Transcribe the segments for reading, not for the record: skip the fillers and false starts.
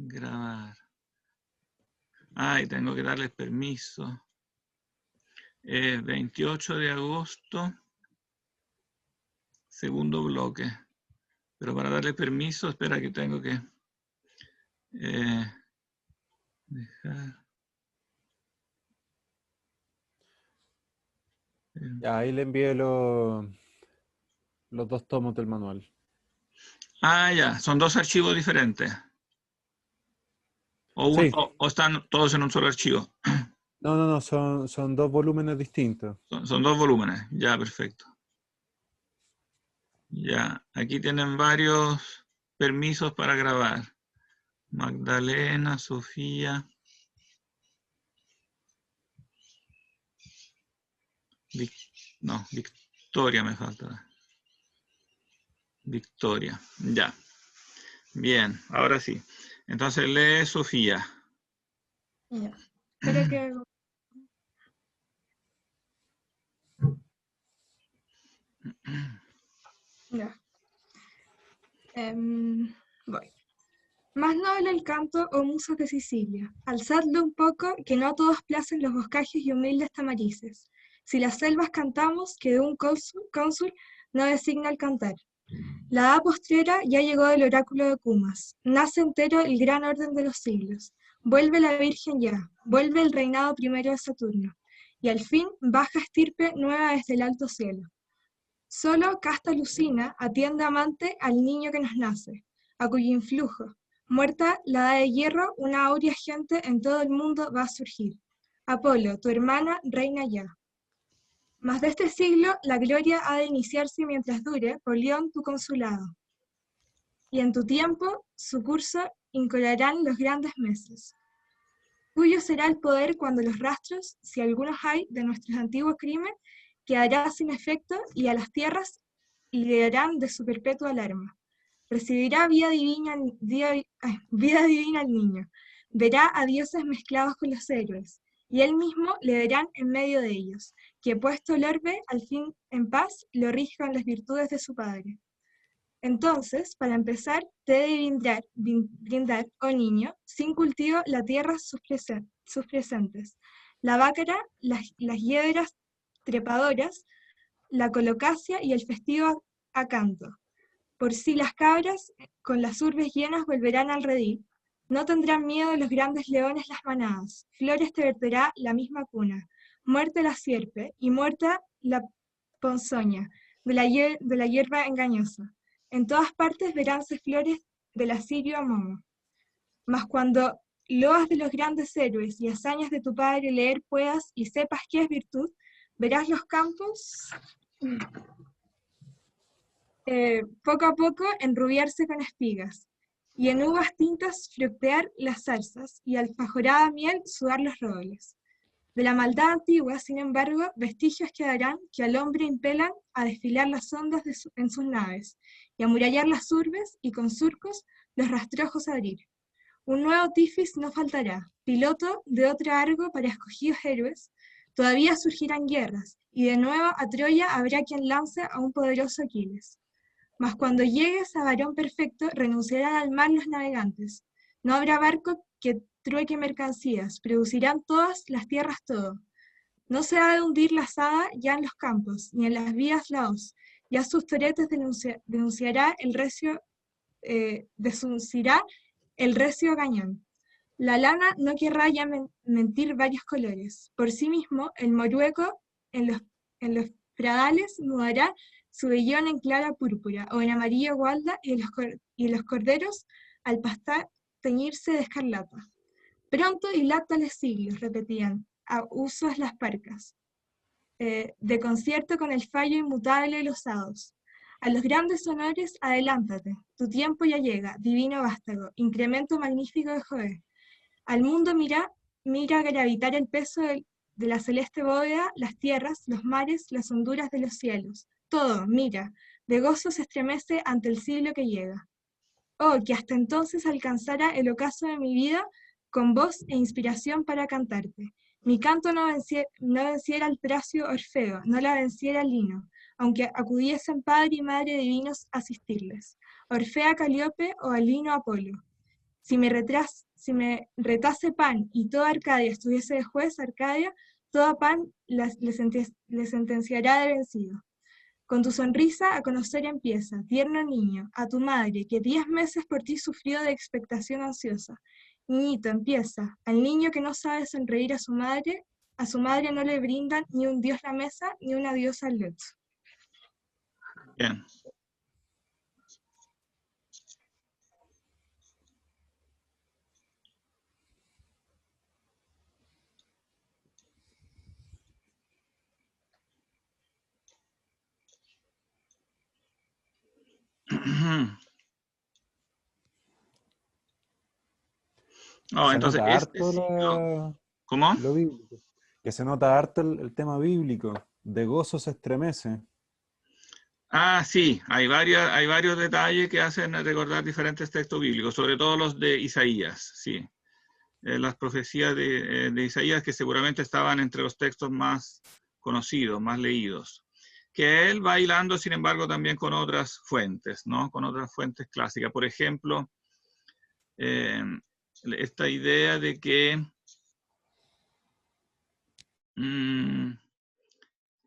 Grabar. Y tengo que darles permiso. 28 de agosto, segundo bloque. Pero para darle permiso, espera que tengo que dejar. Ya, ahí le envié los 2 tomos del manual. Ya, son 2 archivos diferentes. Sí. O están todos en un solo archivo. No, son 2 volúmenes distintos. Son 2 volúmenes, ya, perfecto. Ya, aquí tienen varios permisos para grabar. Magdalena, Sofía. Victoria me falta. Victoria, ya. Bien, ahora sí. Entonces lee Sofía. Ya. Espero que... Ya. Voy. Más noble el canto, oh musas de Sicilia, alzadlo un poco, que no a todos placen los boscajes y humildes tamarices. Si las selvas cantamos, que de un cónsul no designa el cantar. La edad postrera ya llegó del oráculo de Cumas, nace entero el gran orden de los siglos. Vuelve la Virgen ya, vuelve el reinado primero de Saturno, y al fin baja estirpe nueva desde el alto cielo. Solo casta Lucina atiende amante al niño que nos nace, a cuyo influjo, muerta la edad de hierro, una áurea gente en todo el mundo va a surgir. Apolo, tu hermana, reina ya. Mas de este siglo la gloria ha de iniciarse mientras dure, Polión, tu consulado. Y en tu tiempo su curso incolarán los grandes meses. Tuyo será el poder cuando los rastros, si algunos hay, de nuestros antiguos crímenes, quedará sin efecto y a las tierras librarán de su perpetua alarma. Recibirá vida divina al niño, verá a dioses mezclados con los héroes, y él mismo le verán en medio de ellos, que puesto el orbe, al fin en paz, lo rijan las virtudes de su padre. Entonces, para empezar, te he de brindar, oh niño, sin cultivo la tierra sus presentes, la bácara, las hiedras trepadoras, la colocacia y el festivo acanto. Por si las cabras, con las urbes llenas, volverán al redil, no tendrán miedo los grandes leones las manadas, flores te verterá la misma cuna, muerte la sierpe y muerta la ponzoña de la hierba engañosa. En todas partes veránse flores del asirio a momo. Mas cuando loas de los grandes héroes y hazañas de tu padre leer puedas y sepas qué es virtud, verás los campos poco a poco enrubiarse con espigas, y en uvas tintas fructear las zarzas, y alfajorada miel sudar los robles. De la maldad antigua, sin embargo, vestigios quedarán que al hombre impelan a desfilar las ondas en sus naves, y a murallar las urbes, y con surcos los rastrojos abrir. Un nuevo Tifis no faltará, piloto de otro Argo para escogidos héroes, todavía surgirán guerras, y de nuevo a Troya habrá quien lance a un poderoso Aquiles. Mas cuando llegues a varón perfecto, renunciarán al mar los navegantes. No habrá barco que trueque mercancías, producirán todas las tierras todo. No se ha de hundir la azada ya en los campos, ni en las vías la hoz. Ya sus toretes denunciará el recio cañón. La lana no querrá ya mentir varios colores. Por sí mismo, el morueco en los pradales mudará su vellón en clara púrpura, o en amarillo gualda, y los corderos, al pastar, teñirse de escarlata. Pronto y láctales siglos, repetían, a usos las parcas, de concierto con el fallo inmutable de los hados. A los grandes honores adelántate, tu tiempo ya llega, divino vástago, incremento magnífico de Jove. Al mundo mira gravitar el peso de la celeste bóveda, las tierras, los mares, las honduras de los cielos. Todo, mira, de gozo se estremece ante el siglo que llega. Oh, que hasta entonces alcanzara el ocaso de mi vida con voz e inspiración para cantarte. Mi canto no venciera al tracio Orfeo, no la venciera Lino, aunque acudiesen padre y madre divinos a asistirles, Orfea Calíope o a Lino Apolo. Si me retase Pan y toda Arcadia estuviese de juez, Arcadia, toda Pan le sentenciará de vencido. Con tu sonrisa a conocer empieza, tierno niño, a tu madre, que 10 meses por ti sufrió de expectación ansiosa. Niñito, empieza, al niño que no sabe sonreír a su madre no le brindan ni un dios la mesa, ni una diosa el lecho. Bien. Oh, Se entonces, nota este harto ciclo, ¿cómo? lo bíblico. Que se nota harto el tema bíblico. De gozo se estremece. Ah, sí, hay varios detalles que hacen recordar diferentes textos bíblicos, sobre todo los de Isaías, sí. Las profecías de Isaías que seguramente estaban entre los textos más conocidos, más leídos. Que él va hilando, sin embargo, también con otras fuentes, ¿no? Con otras fuentes clásicas. Por ejemplo, esta idea de que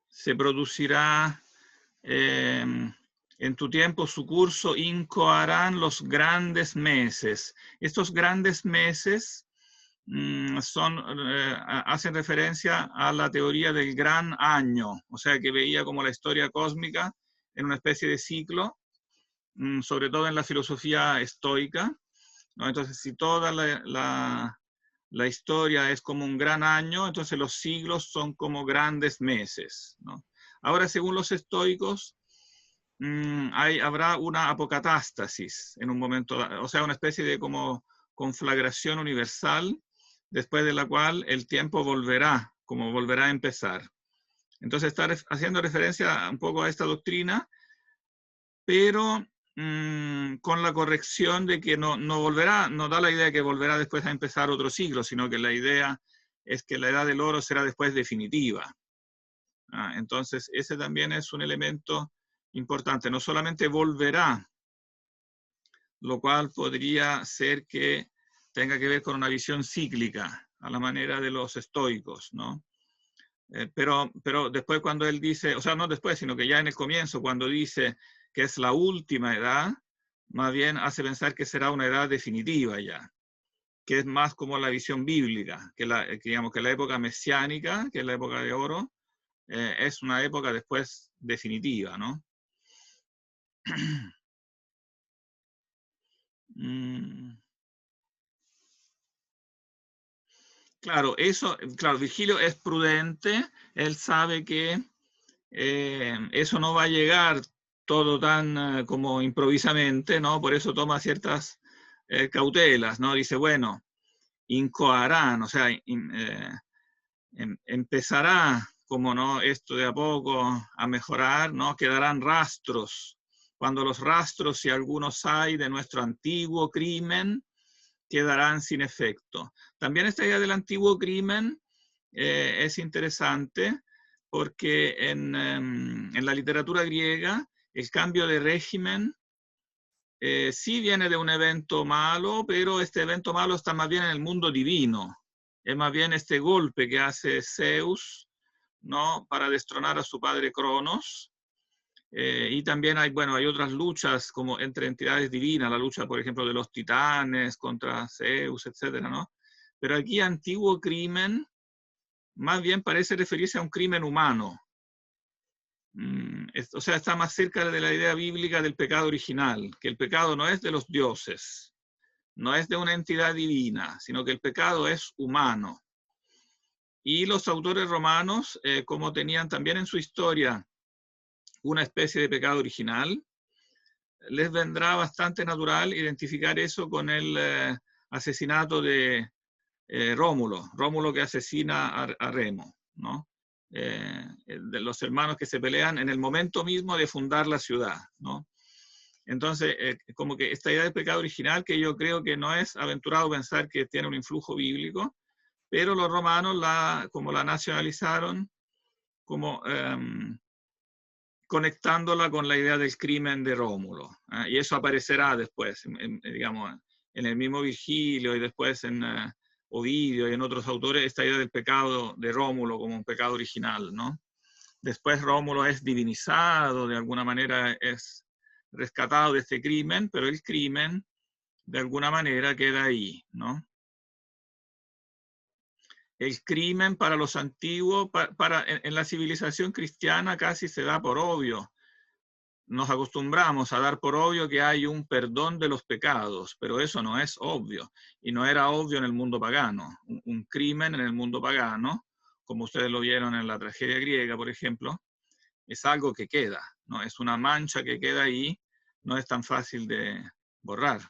se producirá en tu tiempo su curso, incoarán los grandes meses. Estos grandes meses hacen referencia a la teoría del gran año, o sea que veía como la historia cósmica en una especie de ciclo, sobre todo en la filosofía estoica, ¿no? Entonces, si toda la historia es como un gran año, entonces los siglos son como grandes meses, ¿no? Ahora, según los estoicos, habrá una apocatástasis en un momento, o sea, una especie de como conflagración universal, después de la cual el tiempo volverá a empezar. Entonces está haciendo referencia un poco a esta doctrina, pero con la corrección de que no volverá, no da la idea de que volverá después a empezar otro siglo, sino que la idea es que la edad del oro será después definitiva. Entonces ese también es un elemento importante. No solamente volverá, lo cual podría ser que tenga que ver con una visión cíclica, a la manera de los estoicos, ¿no? Pero después cuando él dice, o sea, no después, sino que ya en el comienzo, cuando dice que es la última edad, más bien hace pensar que será una edad definitiva ya, que es más como la visión bíblica, que digamos que la época mesiánica, que es la época de oro, es una época después definitiva, ¿no? Claro, Virgilio es prudente, él sabe que eso no va a llegar todo tan como improvisamente, ¿no? Por eso toma ciertas cautelas, ¿no? Dice, bueno, incoarán, o sea, empezará, como no, esto de a poco a mejorar, ¿no? Quedarán rastros. Cuando los rastros, si algunos hay, de nuestro antiguo crimen, quedarán sin efecto. También esta idea del antiguo crimen es interesante porque en la literatura griega el cambio de régimen sí viene de un evento malo, pero este evento malo está más bien en el mundo divino. Es más bien este golpe que hace Zeus, ¿no? Para destronar a su padre Cronos. Y también hay otras luchas como entre entidades divinas, la lucha, por ejemplo, de los titanes contra Zeus, etcétera, ¿no? Pero aquí antiguo crimen más bien parece referirse a un crimen humano. O sea, está más cerca de la idea bíblica del pecado original, que el pecado no es de los dioses, no es de una entidad divina, sino que el pecado es humano. Y los autores romanos, como tenían también en su historia una especie de pecado original, les vendrá bastante natural identificar eso con el asesinato de Rómulo que asesina a Remo, ¿no? De los hermanos que se pelean en el momento mismo de fundar la ciudad, ¿no? Entonces, como que esta idea de pecado original, que yo creo que no es aventurado pensar que tiene un influjo bíblico, pero los romanos como la nacionalizaron, como conectándola con la idea del crimen de Rómulo. Y eso aparecerá después, digamos, en el mismo Virgilio y después en Ovidio y en otros autores, esta idea del pecado de Rómulo como un pecado original, ¿no? Después Rómulo es divinizado, de alguna manera es rescatado de este crimen, pero el crimen de alguna manera queda ahí, ¿no? El crimen para los antiguos, en la civilización cristiana casi se da por obvio. Nos acostumbramos a dar por obvio que hay un perdón de los pecados, pero eso no es obvio. Y no era obvio en el mundo pagano. Un crimen en el mundo pagano, como ustedes lo vieron en la tragedia griega, por ejemplo, es algo que queda, ¿no? Es una mancha que queda ahí, no es tan fácil de borrar.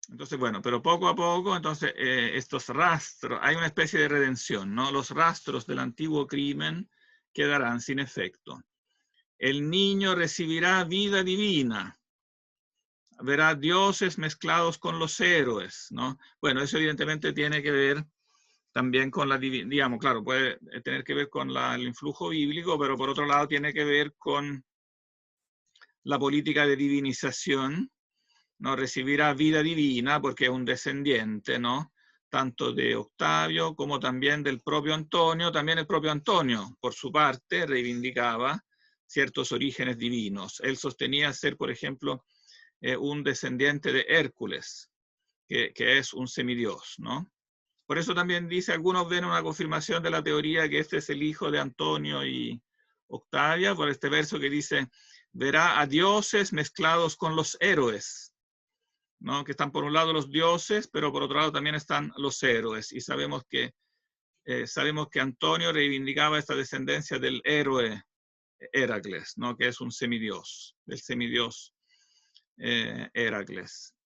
Entonces, bueno, pero poco a poco, entonces, estos rastros, hay una especie de redención, ¿no? Los rastros del antiguo crimen quedarán sin efecto. El niño recibirá vida divina, verá dioses mezclados con los héroes, ¿no? Bueno, eso evidentemente tiene que ver también con la, digamos, claro, puede tener que ver con el influjo bíblico, pero por otro lado tiene que ver con la política de divinización, ¿no? Recibirá vida divina porque es un descendiente, ¿no? Tanto de Octavio como también del propio Antonio. También el propio Antonio, por su parte, reivindicaba ciertos orígenes divinos. Él sostenía ser, por ejemplo, un descendiente de Hércules, que es un semidios, ¿no? Por eso también dice, algunos ven una confirmación de la teoría que este es el hijo de Antonio y Octavia, por este verso que dice, verá a dioses mezclados con los héroes, ¿no? Que están por un lado los dioses, pero por otro lado también están los héroes. Y sabemos que Antonio reivindicaba esta descendencia del héroe Heracles, ¿no? Que es un semidios, del semidios Heracles.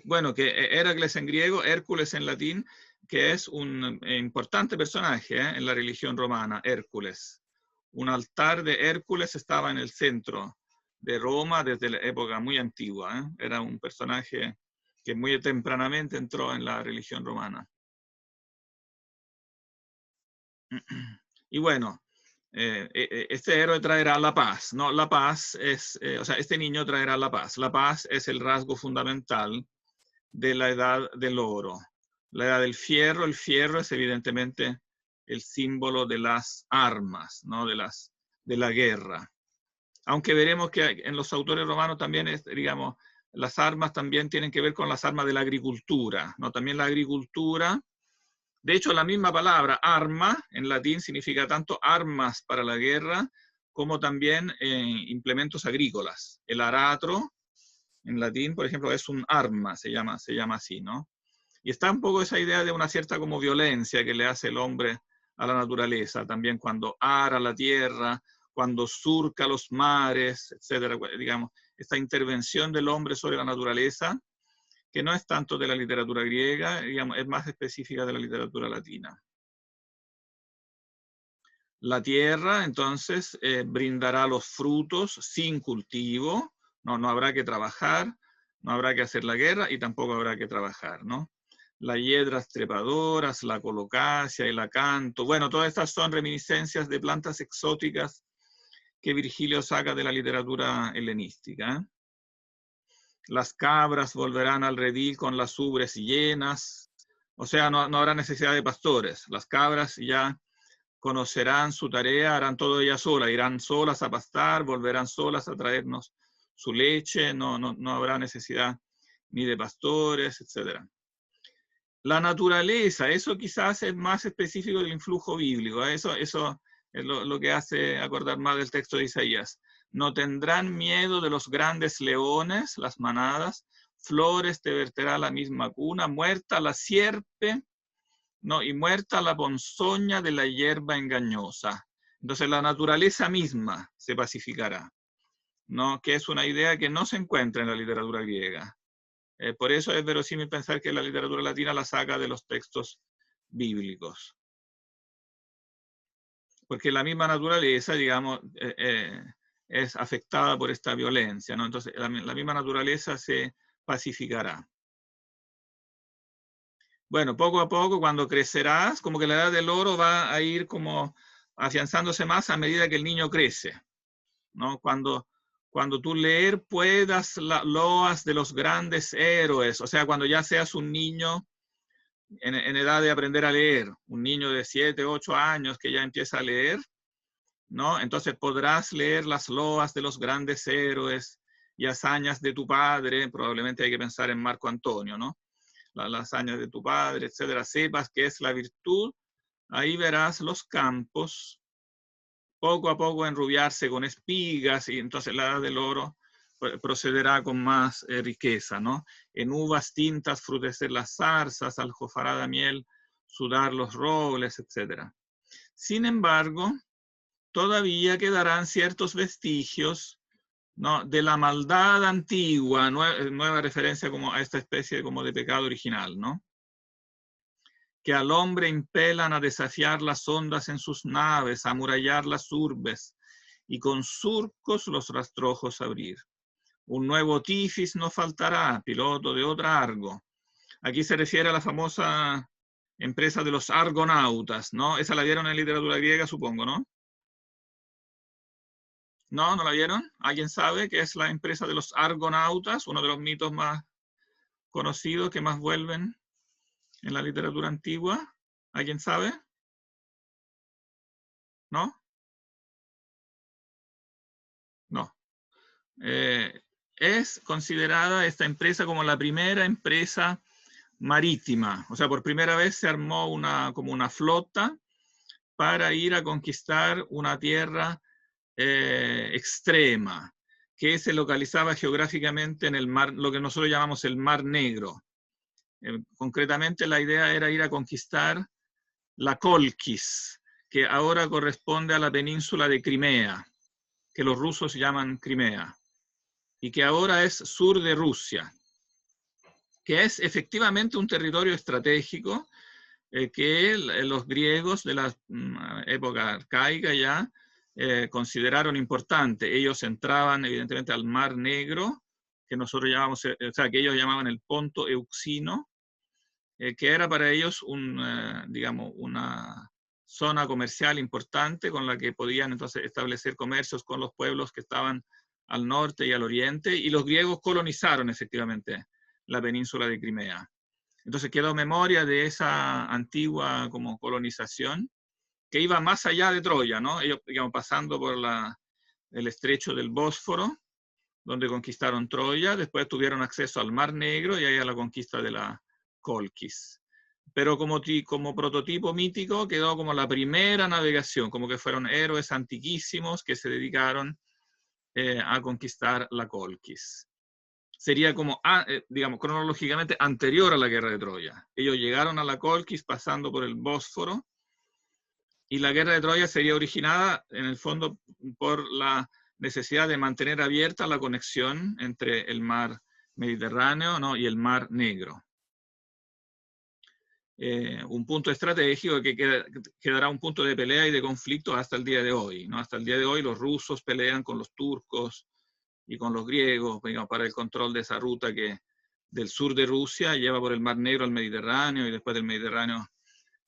Bueno, que Heracles en griego, Hércules en latín, que es un importante personaje en la religión romana, Hércules. Un altar de Hércules estaba en el centro de Roma desde la época muy antigua. Era un personaje que muy tempranamente entró en la religión romana. Y bueno, este héroe traerá la paz, ¿no? La paz es, o sea, este niño traerá la paz. La paz es el rasgo fundamental de la edad del oro. La edad del fierro, el fierro es evidentemente el símbolo de las armas, ¿no? De la guerra. Aunque veremos que en los autores romanos también, digamos, las armas también tienen que ver con las armas de la agricultura, ¿no? También la agricultura, de hecho la misma palabra arma en latín significa tanto armas para la guerra como también implementos agrícolas. El aratro en latín, por ejemplo, es un arma, se llama así, ¿no? Y está un poco esa idea de una cierta como violencia que le hace el hombre a la naturaleza, también cuando ara la tierra, cuando surca los mares, etcétera, digamos, esta intervención del hombre sobre la naturaleza, que no es tanto de la literatura griega, digamos, es más específica de la literatura latina. La tierra, entonces, brindará los frutos sin cultivo, no habrá que trabajar, no habrá que hacer la guerra y tampoco habrá que trabajar, ¿no? Las hiedras trepadoras, la colocasia, el acanto, bueno, todas estas son reminiscencias de plantas exóticas que Virgilio saca de la literatura helenística. Las cabras volverán al redil con las ubres llenas, o sea, no habrá necesidad de pastores, las cabras ya conocerán su tarea, harán todo ellas solas, irán solas a pastar, volverán solas a traernos su leche, no habrá necesidad ni de pastores, etc. La naturaleza, eso quizás es más específico del influjo bíblico, eso es lo que hace acordar más del texto de Isaías. No tendrán miedo de los grandes leones, las manadas, flores te verterá la misma cuna, muerta la sierpe, ¿no? Y muerta la ponzoña de la hierba engañosa. Entonces la naturaleza misma se pacificará, ¿no? Que es una idea que no se encuentra en la literatura griega. Por eso es verosímil pensar que la literatura latina la saca de los textos bíblicos. Porque la misma naturaleza, digamos, es afectada por esta violencia, ¿no? Entonces la misma naturaleza se pacificará. Bueno, poco a poco, cuando crecerás, como que la edad del oro va a ir como afianzándose más a medida que el niño crece, ¿no? Cuando cuando tú leer puedas las loas de los grandes héroes, o sea, cuando ya seas un niño en edad de aprender a leer, un niño de 7, 8 años que ya empieza a leer, ¿no? Entonces podrás leer las loas de los grandes héroes y hazañas de tu padre, probablemente hay que pensar en Marco Antonio, ¿no? Las hazañas de tu padre, etcétera, sepas que es la virtud, ahí verás los campos poco a poco enrubiarse con espigas y entonces la edad del oro procederá con más riqueza, ¿no? En uvas tintas frutecer las zarzas, aljofarada miel, sudar los robles, etc. Sin embargo, todavía quedarán ciertos vestigios, ¿no?, de la maldad antigua, nueva referencia como a esta especie como de pecado original, ¿no?, que al hombre impelan a desafiar las ondas en sus naves, a amurallar las urbes, y con surcos los rastrojos abrir. Un nuevo Tifis no faltará, piloto de otra Argo. Aquí se refiere a la famosa empresa de los argonautas, ¿no? Esa la vieron en literatura griega, supongo, ¿no? ¿No? ¿No la vieron? ¿Alguien sabe qué es la empresa de los argonautas? Uno de los mitos más conocidos que más vuelven en la literatura antigua. ¿Alguien sabe? ¿No? No. Es considerada esta empresa como la primera empresa marítima. O sea, por primera vez se armó como una flota para ir a conquistar una tierra extrema, que se localizaba geográficamente en el mar, lo que nosotros llamamos el Mar Negro. Concretamente la idea era ir a conquistar la Kolkis, que ahora corresponde a la península de Crimea, que los rusos llaman Crimea, y que ahora es sur de Rusia, que es efectivamente un territorio estratégico que los griegos de la época arcaica ya consideraron importante. Ellos entraban evidentemente al Mar Negro, que nosotros llamamos, o sea, que ellos llamaban el Ponto Euxino, que era para ellos digamos, una zona comercial importante con la que podían entonces establecer comercios con los pueblos que estaban al norte y al oriente, y los griegos colonizaron efectivamente la península de Crimea. Entonces quedó memoria de esa antigua como colonización que iba más allá de Troya, ¿no? Ellos, digamos, pasando por el estrecho del Bósforo, donde conquistaron Troya, después tuvieron acceso al Mar Negro y ahí a la conquista de la Kolkis. Pero como prototipo mítico quedó como la primera navegación, como que fueron héroes antiquísimos que se dedicaron a conquistar la Kolkis. Sería como, digamos, cronológicamente anterior a la guerra de Troya. Ellos llegaron a la Kolkis pasando por el Bósforo, y la guerra de Troya sería originada, en el fondo, por la necesidad de mantener abierta la conexión entre el mar Mediterráneo, ¿no?, y el mar Negro. Un punto estratégico que quedará un punto de pelea y de conflicto hasta el día de hoy, ¿no? Hasta el día de hoy los rusos pelean con los turcos y con los griegos, digamos, para el control de esa ruta que del sur de Rusia lleva por el Mar Negro al Mediterráneo, y después del Mediterráneo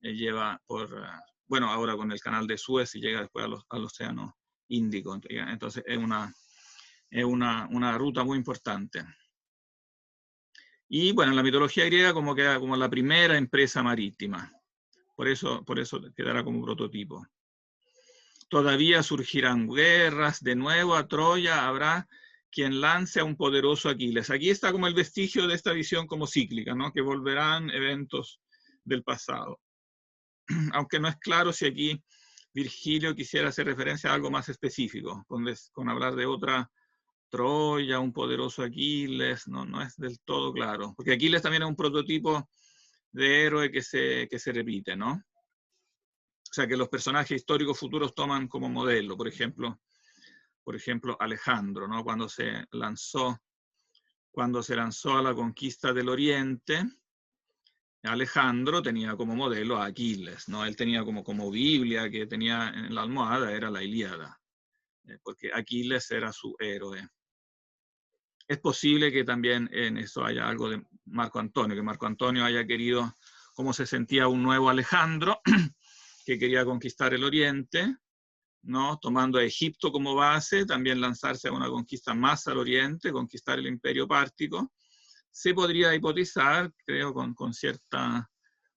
lleva por, bueno, ahora con el canal de Suez y llega después al Océano Índico. Entonces es una ruta muy importante. Y bueno, en la mitología griega como queda como la primera empresa marítima. Por eso quedará como prototipo. Todavía surgirán guerras, de nuevo a Troya habrá quien lance a un poderoso Aquiles. Aquí está como el vestigio de esta visión como cíclica, ¿no?, que volverán eventos del pasado. Aunque no es claro si aquí Virgilio quisiera hacer referencia a algo más específico, con hablar de otra Troya, un poderoso Aquiles, no es del todo claro. Porque Aquiles también es un prototipo de héroe que se repite, ¿no? O sea, que los personajes históricos futuros toman como modelo. Por ejemplo, Alejandro, ¿no?, cuando se lanzó a la conquista del Oriente, Alejandro tenía como modelo a Aquiles, ¿no? Él tenía como Biblia que tenía en la almohada, era la Ilíada, porque Aquiles era su héroe. Es posible que también en eso haya algo de Marco Antonio, que Marco Antonio haya querido, como se sentía un nuevo Alejandro, que quería conquistar el Oriente, ¿no? Tomando a Egipto como base, también lanzarse a una conquista más al oriente, conquistar el Imperio Pártico. Se podría hipotizar, creo con cierta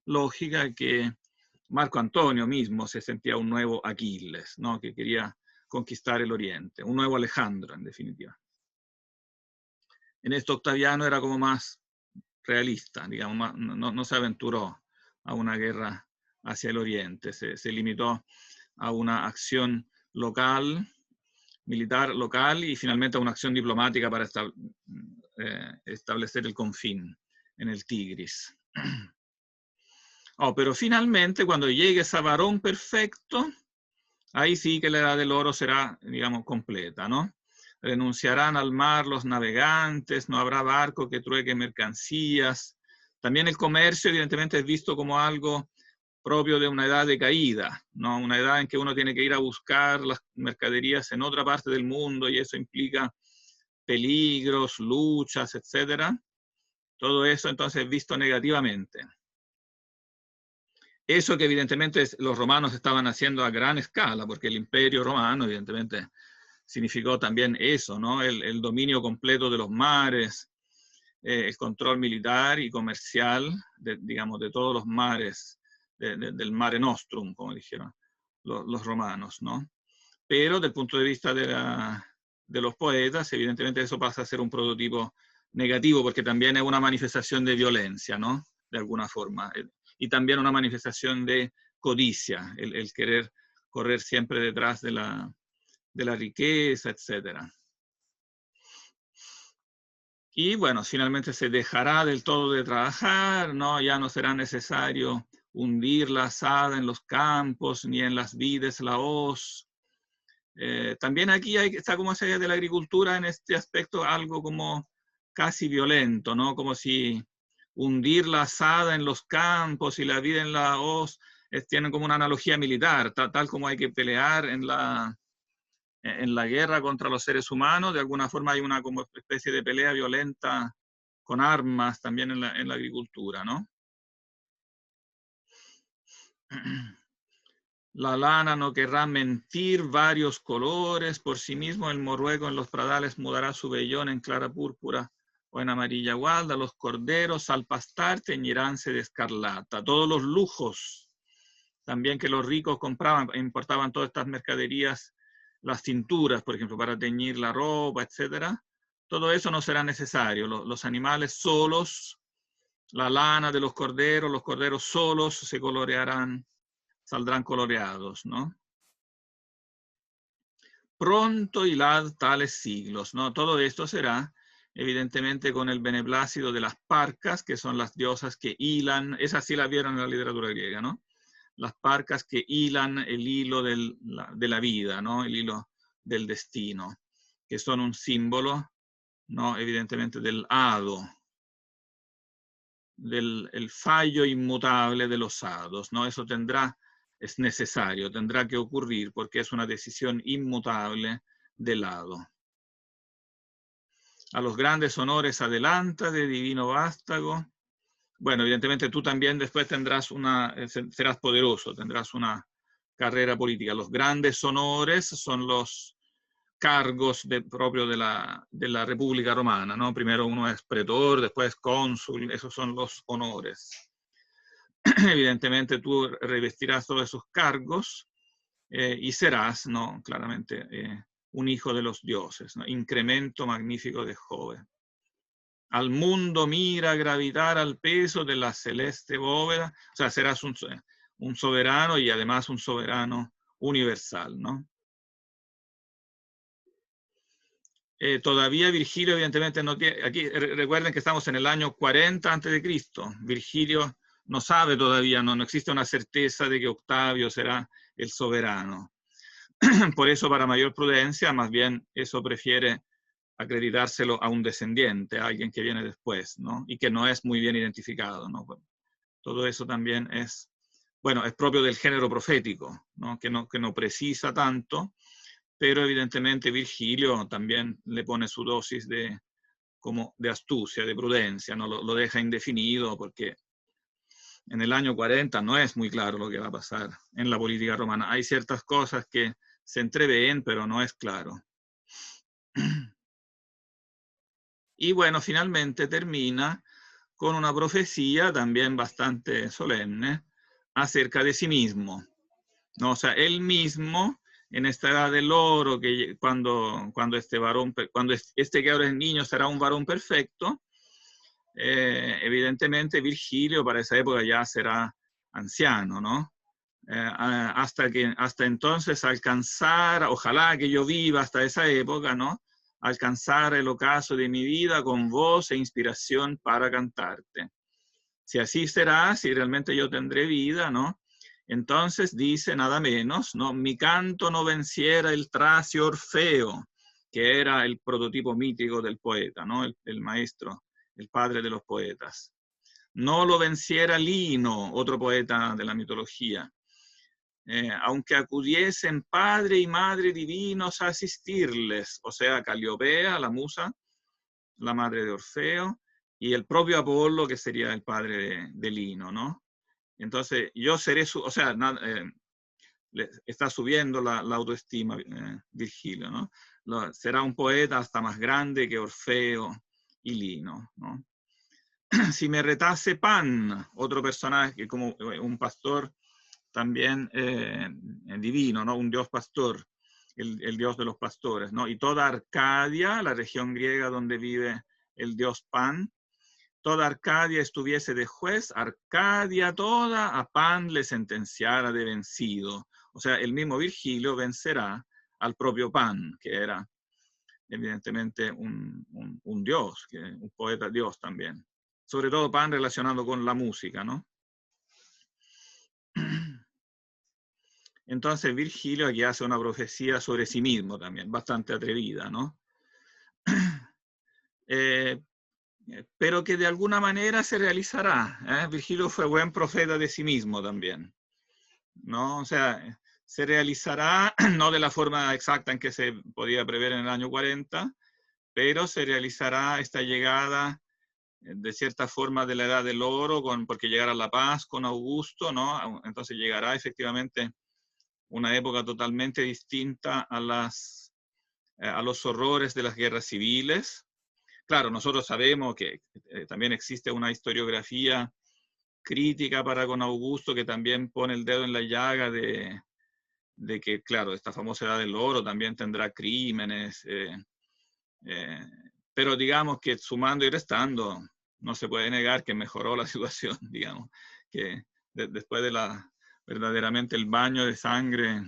lógica, que Marco Antonio mismo se sentía un nuevo Aquiles, ¿no? Que quería conquistar el oriente, un nuevo Alejandro, en definitiva. En esto Octaviano era como más realista, digamos, no se aventuró a una guerra hacia el oriente, se limitó a una acción local, militar local, y finalmente a una acción diplomática para establecer el confín en el Tigris. Pero finalmente, cuando llegue ese varón perfecto, ahí sí que la edad del oro será, digamos, completa, ¿no? Renunciarán al mar los navegantes, no habrá barco que trueque mercancías. También el comercio, evidentemente, es visto como algo propio de una edad decaída, ¿no? Una edad en que uno tiene que ir a buscar las mercaderías en otra parte del mundo, y eso implica peligros, luchas, etc. Todo eso entonces es visto negativamente. Eso que evidentemente los romanos estaban haciendo a gran escala, porque el Imperio Romano evidentemente significó también eso, ¿no? El dominio completo de los mares, el control militar y comercial, digamos, de todos los mares, del Mare Nostrum, como dijeron los romanos, ¿no? Pero desde el punto de vista de los poetas, evidentemente eso pasa a ser un prototipo negativo, porque también es una manifestación de violencia, ¿no? De alguna forma. Y también una manifestación de codicia, el querer correr siempre detrás de la riqueza, etc. Y bueno, finalmente se dejará del todo de trabajar, ¿no? Ya no será necesario hundir la azada en los campos, ni en las vides la hoz. También aquí está como esa idea de la agricultura en este aspecto algo como casi violento, ¿no? Como si hundir la azada en los campos y la vida en la hoz tienen como una analogía militar, tal como hay que pelear en la guerra contra los seres humanos. De alguna forma hay una como especie de pelea violenta con armas también en la agricultura, ¿no? La lana no querrá mentir varios colores, por sí mismo el morrueco en los pradales mudará su vellón en clara púrpura o en amarilla gualda. Los corderos al pastar teñiránse de escarlata. Todos los lujos, también que los ricos compraban, importaban todas estas mercaderías, las tinturas, por ejemplo, para teñir la ropa, etc. Todo eso no será necesario. Los animales solos, la lana de los corderos solos se colorearán, saldrán coloreados, ¿no? Pronto hilad tales siglos, ¿no? Todo esto será, evidentemente, con el beneplácito de las parcas, que son las diosas que hilan, esas sí las vieron en la literatura griega, ¿no? Las parcas que hilan el hilo de la vida, ¿no? El hilo del destino, que son un símbolo, ¿no? Evidentemente del hado, del fallo inmutable de los hados, ¿no? Eso es necesario, tendrá que ocurrir porque es una decisión inmutable del hado. A los grandes honores adelanta de divino vástago. Bueno, evidentemente tú también después serás poderoso, tendrás una carrera política. Los grandes honores son los cargos propios de la República Romana, ¿no? Primero uno es pretor, después cónsul, esos son los honores. Evidentemente tú revestirás todos esos cargos y serás, ¿no? Claramente, un hijo de los dioses, ¿no? Incremento magnífico de Jove. Al mundo mira gravitar al peso de la celeste bóveda, o sea, serás un soberano y además un soberano universal, ¿no? Todavía Virgilio evidentemente no tiene, aquí recuerden que estamos en el año 40 a.C., Virgilio no sabe todavía, no existe una certeza de que Octavio será el soberano. Por eso, para mayor prudencia, más bien eso prefiere acreditárselo a un descendiente, a alguien que viene después, ¿no? Y que no es muy bien identificado, ¿no? Todo eso también es, bueno, es propio del género profético, ¿no? Que no precisa tanto, pero evidentemente Virgilio también le pone su dosis de astucia, de prudencia, ¿no? Lo deja indefinido porque en el año 40 no es muy claro lo que va a pasar en la política romana. Hay ciertas cosas que se entreven, pero no es claro. Y bueno, finalmente termina con una profecía también bastante solemne acerca de sí mismo, ¿no? O sea, él mismo, en esta edad del oro, que cuando este que ahora es niño será un varón perfecto, evidentemente Virgilio para esa época ya será anciano, ¿no? Hasta entonces alcanzar, ojalá que yo viva hasta esa época, ¿no? Alcanzar el ocaso de mi vida con voz e inspiración para cantarte. Si así será, si realmente yo tendré vida, ¿no? Entonces dice nada menos, ¿no? Mi canto no venciera el tracio Orfeo, que era el prototipo mítico del poeta, ¿no? El maestro, el padre de los poetas. No lo venciera Lino, otro poeta de la mitología. Aunque acudiesen padre y madre divinos a asistirles, o sea, Caliopea, la musa, la madre de Orfeo, y el propio Apolo, que sería el padre de Lino, ¿no? Entonces, yo seré o sea, está subiendo la autoestima Virgilio, ¿no? Será un poeta hasta más grande que Orfeo y Lino, ¿no? Si me retase Pan, otro personaje como un pastor también divino, ¿no? Un dios pastor, el dios de los pastores, ¿no? Y toda Arcadia, la región griega donde vive el dios Pan, toda Arcadia estuviese de juez, Arcadia toda a Pan le sentenciara de vencido. O sea, el mismo Virgilio vencerá al propio Pan, que era evidentemente un dios, un poeta dios también. Sobre todo Pan relacionado con la música, ¿no? Entonces Virgilio aquí hace una profecía sobre sí mismo también, bastante atrevida, ¿no? Pero que de alguna manera se realizará. Virgilio fue buen profeta de sí mismo también, ¿no? O sea, se realizará no de la forma exacta en que se podía prever en el año 40, pero se realizará esta llegada de cierta forma de la edad del oro, porque llegará la paz con Augusto, ¿no? Entonces llegará efectivamente una época totalmente distinta a los horrores de las guerras civiles. Claro, nosotros sabemos que también existe una historiografía crítica para con Augusto que también pone el dedo en la llaga de que, claro, esta famosa edad del oro también tendrá crímenes, pero digamos que sumando y restando, no se puede negar que mejoró la situación, digamos, que después de verdaderamente el baño de sangre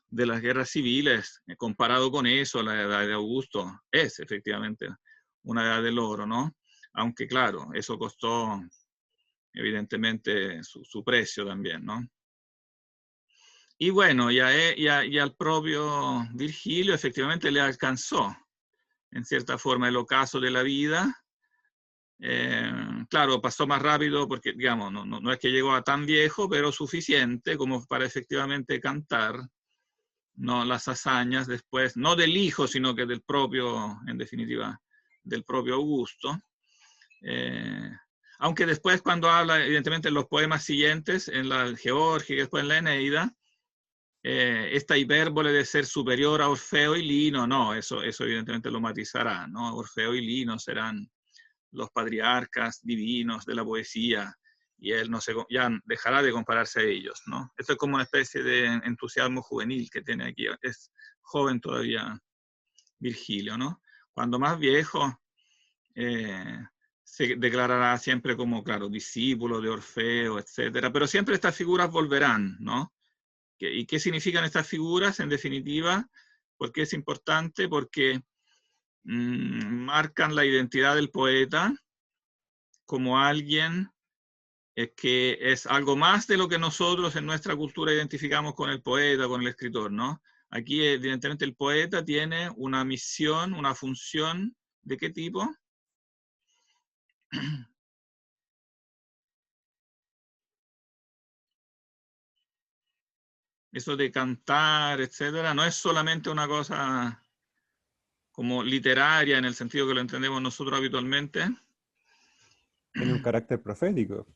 de las guerras civiles, comparado con eso, la edad de Augusto es efectivamente una edad del oro, ¿no? Aunque claro, eso costó evidentemente su precio también, ¿no? Y bueno, y al propio Virgilio efectivamente le alcanzó, en cierta forma, el ocaso de la vida. Claro, pasó más rápido porque, digamos, no es que llegó a tan viejo, pero suficiente como para efectivamente cantar, ¿no? Las hazañas después, no del hijo, sino que del propio, en definitiva, del propio Augusto. Aunque después cuando habla, evidentemente, en los poemas siguientes, en la Georgia y después en la Eneida, esta hipérbole de ser superior a Orfeo y Lino, no, eso evidentemente lo matizará, ¿no? Orfeo y Lino serán los patriarcas divinos de la poesía, y él ya dejará de compararse a ellos, ¿no? Esto es como una especie de entusiasmo juvenil que tiene aquí, es joven todavía Virgilio, ¿no? Cuando más viejo, se declarará siempre como, claro, discípulo de Orfeo, etcétera, pero siempre estas figuras volverán, ¿no? ¿Y qué significan estas figuras? En definitiva, ¿por qué es importante? Porque marcan la identidad del poeta como alguien que es algo más de lo que nosotros en nuestra cultura identificamos con el poeta, con el escritor, ¿no? Aquí, evidentemente, el poeta tiene una misión, una función, ¿de qué tipo? Eso de cantar, etcétera, no es solamente una cosa como literaria en el sentido que lo entendemos nosotros habitualmente. Tiene un carácter profético.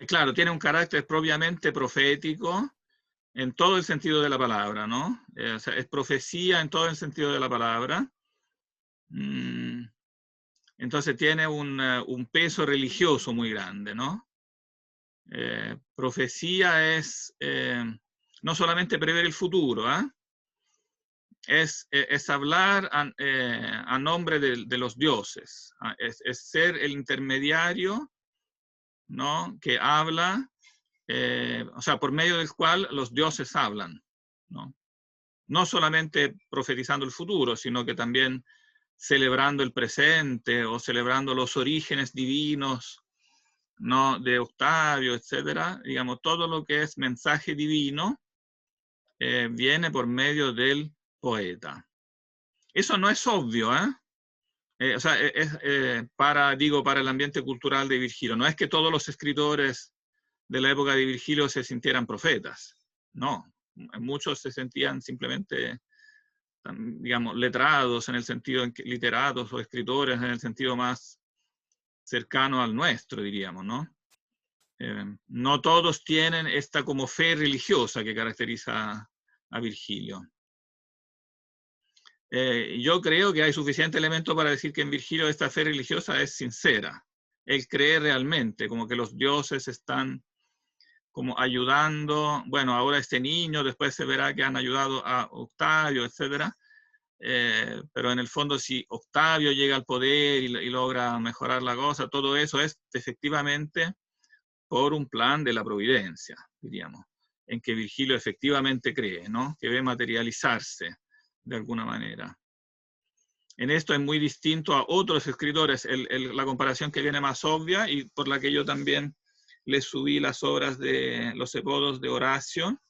Claro, tiene un carácter propiamente profético, en todo el sentido de la palabra, ¿no? O sea, es profecía en todo el sentido de la palabra. Entonces tiene un peso religioso muy grande, ¿no? Profecía es no solamente prever el futuro, ¿eh? Es hablar a nombre de los dioses, es ser el intermediario, ¿no? Que habla, o sea, por medio del cual los dioses hablan, ¿no? No solamente profetizando el futuro, sino que también celebrando el presente o celebrando los orígenes divinos, ¿no? De Octavio, etcétera. Digamos, todo lo que es mensaje divino viene por medio del poeta. Eso no es obvio, ¿eh? O sea, para el ambiente cultural de Virgilio. No es que todos los escritores de la época de Virgilio se sintieran profetas. No, muchos se sentían simplemente, digamos, letrados en el sentido en que, literatos o escritores en el sentido más cercano al nuestro, diríamos, ¿no? No todos tienen esta como fe religiosa que caracteriza a Virgilio. Yo creo que hay suficiente elemento para decir que en Virgilio esta fe religiosa es sincera. Él cree realmente, como que los dioses están como ayudando, bueno, ahora este niño, después se verá que han ayudado a Octavio, etc. Pero en el fondo si Octavio llega al poder y logra mejorar la cosa, todo eso es efectivamente por un plan de la providencia, diríamos, en que Virgilio efectivamente cree, ¿no? Que ve materializarse de alguna manera. En esto es muy distinto a otros escritores. La comparación que viene más obvia y por la que yo también le subí las obras de los epodos de Horacio,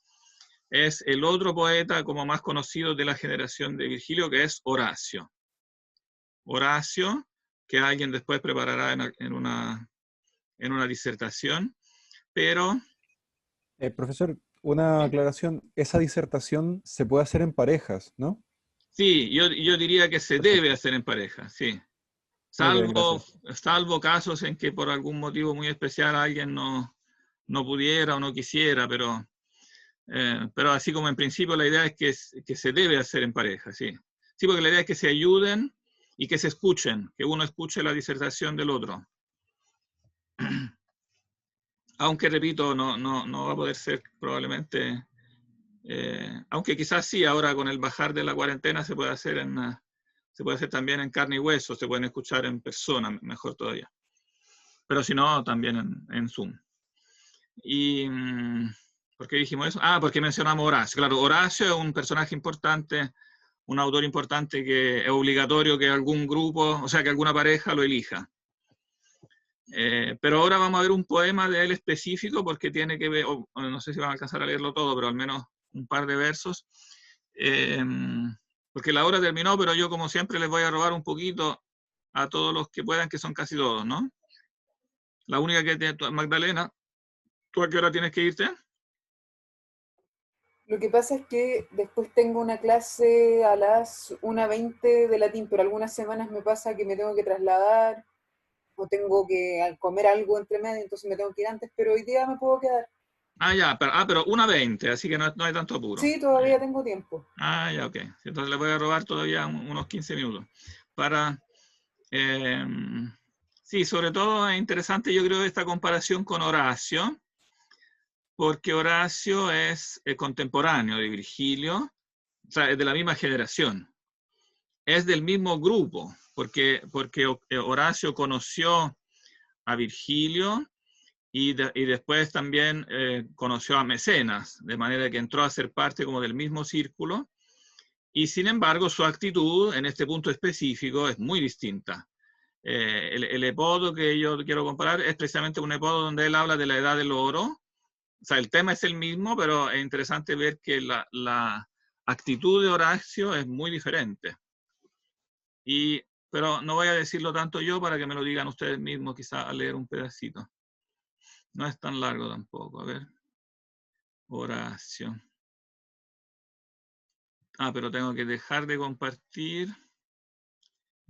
es el otro poeta como más conocido de la generación de Virgilio, que es Horacio. Horacio, que alguien después preparará en una disertación, pero... Profesor, una aclaración. Esa disertación se puede hacer en parejas, ¿no? Sí, yo diría que se debe Perfecto. hacer en pareja, sí. Muy bien, Salvo, gracias. salvo casos en que por algún motivo muy especial alguien no pudiera o no quisiera, pero así como en principio la idea es que se debe hacer en pareja, sí. Sí, porque la idea es que se ayuden y que se escuchen, que uno escuche la disertación del otro. Aunque, repito, no va a poder ser probablemente, aunque quizás sí, ahora con el bajar de la cuarentena se puede hacer también en carne y hueso, se pueden escuchar en persona, mejor todavía. Pero si no, también en Zoom. ¿Y por qué dijimos eso? Ah, porque mencionamos Horacio. Claro, Horacio es un personaje importante, un autor importante que es obligatorio que algún grupo, o sea, que alguna pareja lo elija. Pero ahora vamos a ver un poema de él específico porque tiene que ver, no sé si van a alcanzar a leerlo todo, pero al menos un par de versos. Porque la hora terminó, pero yo como siempre les voy a robar un poquito a todos los que puedan, que son casi todos, ¿no? La única que tiene, Magdalena, ¿tú a qué hora tienes que irte? Lo que pasa es que después tengo una clase a las 1:20 de latín, pero algunas semanas me pasa que me tengo que trasladar o tengo que comer algo entre medio, entonces me tengo que ir antes, pero hoy día me puedo quedar. Ah, ya, pero 1:20, así que no hay tanto apuro. Sí, todavía tengo tiempo. Ah, ya, ok. Entonces le voy a robar todavía unos 15 minutos. Para, eh, sí, sobre todo es interesante yo creo esta comparación con Horacio, porque Horacio es contemporáneo de Virgilio, o sea, es de la misma generación, es del mismo grupo, porque Horacio conoció a Virgilio y después también conoció a Mecenas, de manera que entró a ser parte como del mismo círculo, y sin embargo su actitud en este punto específico es muy distinta. El epodo que yo quiero comparar es precisamente un epodo donde él habla de la edad del oro. O sea, el tema es el mismo, pero es interesante ver que la actitud de Horacio es muy diferente. Pero no voy a decirlo tanto yo para que me lo digan ustedes mismos, quizá al leer un pedacito. No es tan largo tampoco. A ver. Horacio. Ah, pero tengo que dejar de compartir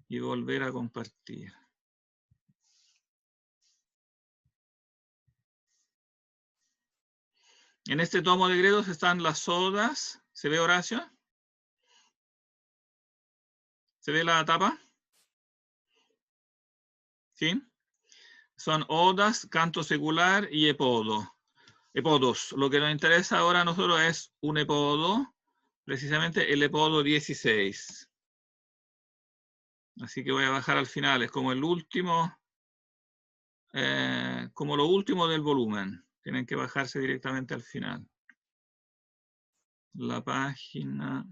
y volver a compartir. En este tomo de Gredos están las odas. ¿Se ve, Horacio? ¿Se ve la tapa? ¿Sí? Son odas, canto secular y epodos. Lo que nos interesa ahora a nosotros es un epodo, precisamente el epodo 16. Así que voy a bajar al final, es como el último, como lo último del volumen. Tienen que bajarse directamente al final. La página...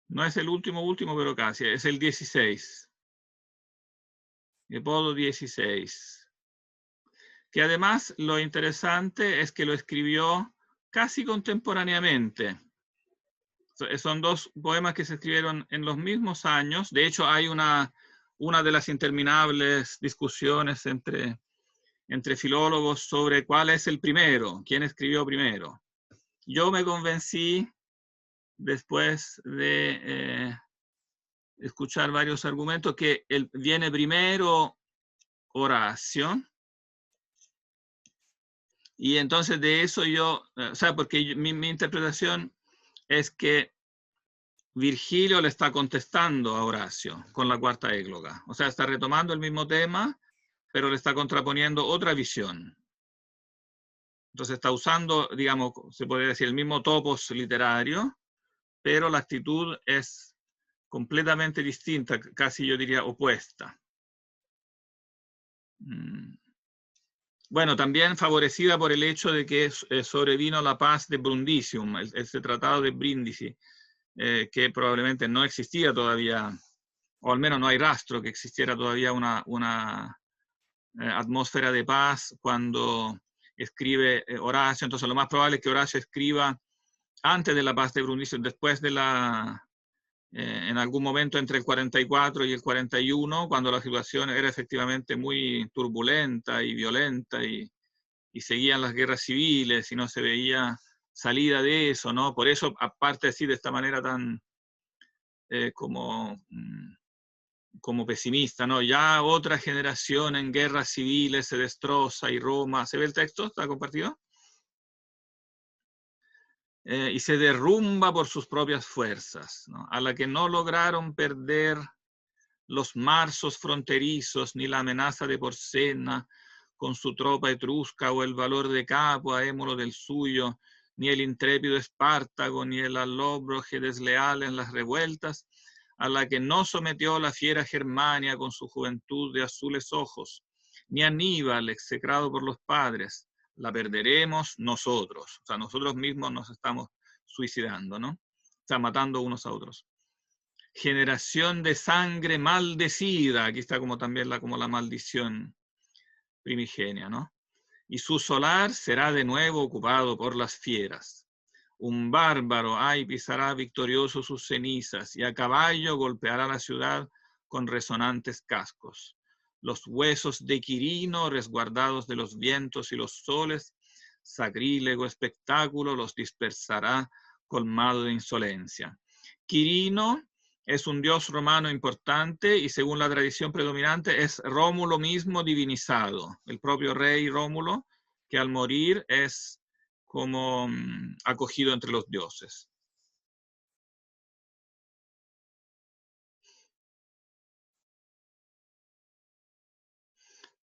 No es el último, pero casi, es el 16. Epodo 16. Que además lo interesante es que lo escribió casi contemporáneamente. Son dos poemas que se escribieron en los mismos años. De hecho, hay una de las interminables discusiones entre filólogos sobre cuál es el primero, quién escribió primero. Yo me convencí, después de escuchar varios argumentos, que viene primero Horacio, y entonces de eso yo, o sea, porque mi interpretación es que Virgilio le está contestando a Horacio con la cuarta égloga. O sea, está retomando el mismo tema, pero le está contraponiendo otra visión. Entonces está usando, digamos, se podría decir, el mismo topos literario, pero la actitud es completamente distinta, casi yo diría opuesta. Bueno, también favorecida por el hecho de que sobrevino la paz de Brundisium, ese tratado de Brindisi, que probablemente no existía todavía, o al menos no hay rastro que existiera todavía una atmósfera de paz cuando escribe Horacio. Entonces lo más probable es que Horacio escriba antes de la paz de Brundisium, después de en algún momento entre el 44 y el 41, cuando la situación era efectivamente muy turbulenta y violenta y seguían las guerras civiles y no se veía salida de eso, ¿no? Por eso, aparte así de esta manera tan como pesimista, ¿no? Ya otra generación en guerras civiles se destroza y Roma, ¿se ve el texto? ¿Está compartido? Y se derrumba por sus propias fuerzas, ¿no? A la que no lograron perder los marzos fronterizos, ni la amenaza de Porcena, con su tropa etrusca, o el valor de Capua, émulo del suyo, ni el intrépido Espartago, ni el alóbroge desleal en las revueltas, a la que no sometió la fiera Germania con su juventud de azules ojos, ni Aníbal, execrado por los padres, la perderemos nosotros. O sea, nosotros mismos nos estamos suicidando, ¿no? O sea, matando unos a otros. Generación de sangre maldecida, aquí está como también la maldición primigenia, ¿no? Y su solar será de nuevo ocupado por las fieras. Un bárbaro, pisará victorioso sus cenizas, y a caballo golpeará la ciudad con resonantes cascos. Los huesos de Quirino, resguardados de los vientos y los soles, sacrílego espectáculo, los dispersará colmado de insolencia. Quirino es un dios romano importante y según la tradición predominante es Rómulo mismo divinizado, el propio rey Rómulo, que al morir es como acogido entre los dioses.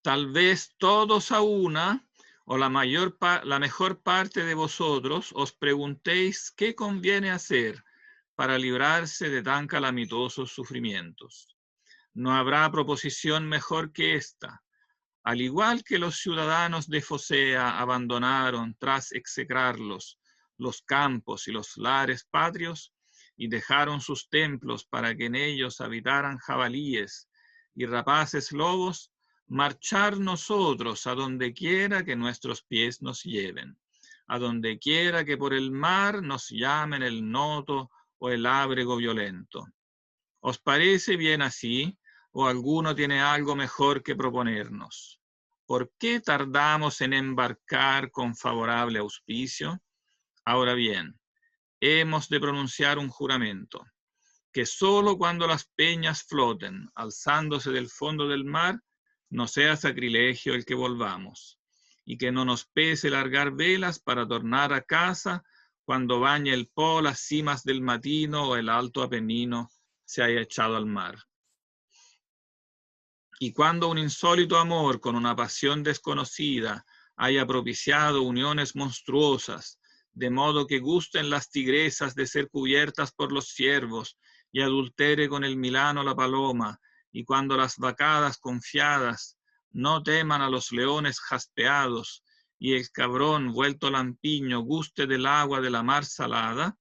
Tal vez todos a una, o la mejor parte de vosotros, os preguntéis qué conviene hacer para librarse de tan calamitosos sufrimientos. No habrá proposición mejor que esta. Al igual que los ciudadanos de Focea abandonaron, tras execrarlos, los campos y los lares patrios, y dejaron sus templos para que en ellos habitaran jabalíes y rapaces lobos, marchar nosotros a donde quiera que nuestros pies nos lleven, a donde quiera que por el mar nos llamen el noto o el ábrego violento. ¿Os parece bien así, o alguno tiene algo mejor que proponernos? ¿Por qué tardamos en embarcar con favorable auspicio? Ahora bien, hemos de pronunciar un juramento. que solo cuando las peñas floten, alzándose del fondo del mar, no sea sacrilegio el que volvamos, y que no nos pese largar velas para tornar a casa cuando bañe el Po las cimas del Matino o el alto Apenino se haya echado al mar. Y cuando un insólito amor con una pasión desconocida haya propiciado uniones monstruosas, de modo que gusten las tigresas de ser cubiertas por los ciervos y adultere con el milano la paloma, y cuando las vacadas confiadas no teman a los leones jaspeados y el cabrón vuelto lampiño guste del agua de la mar salada.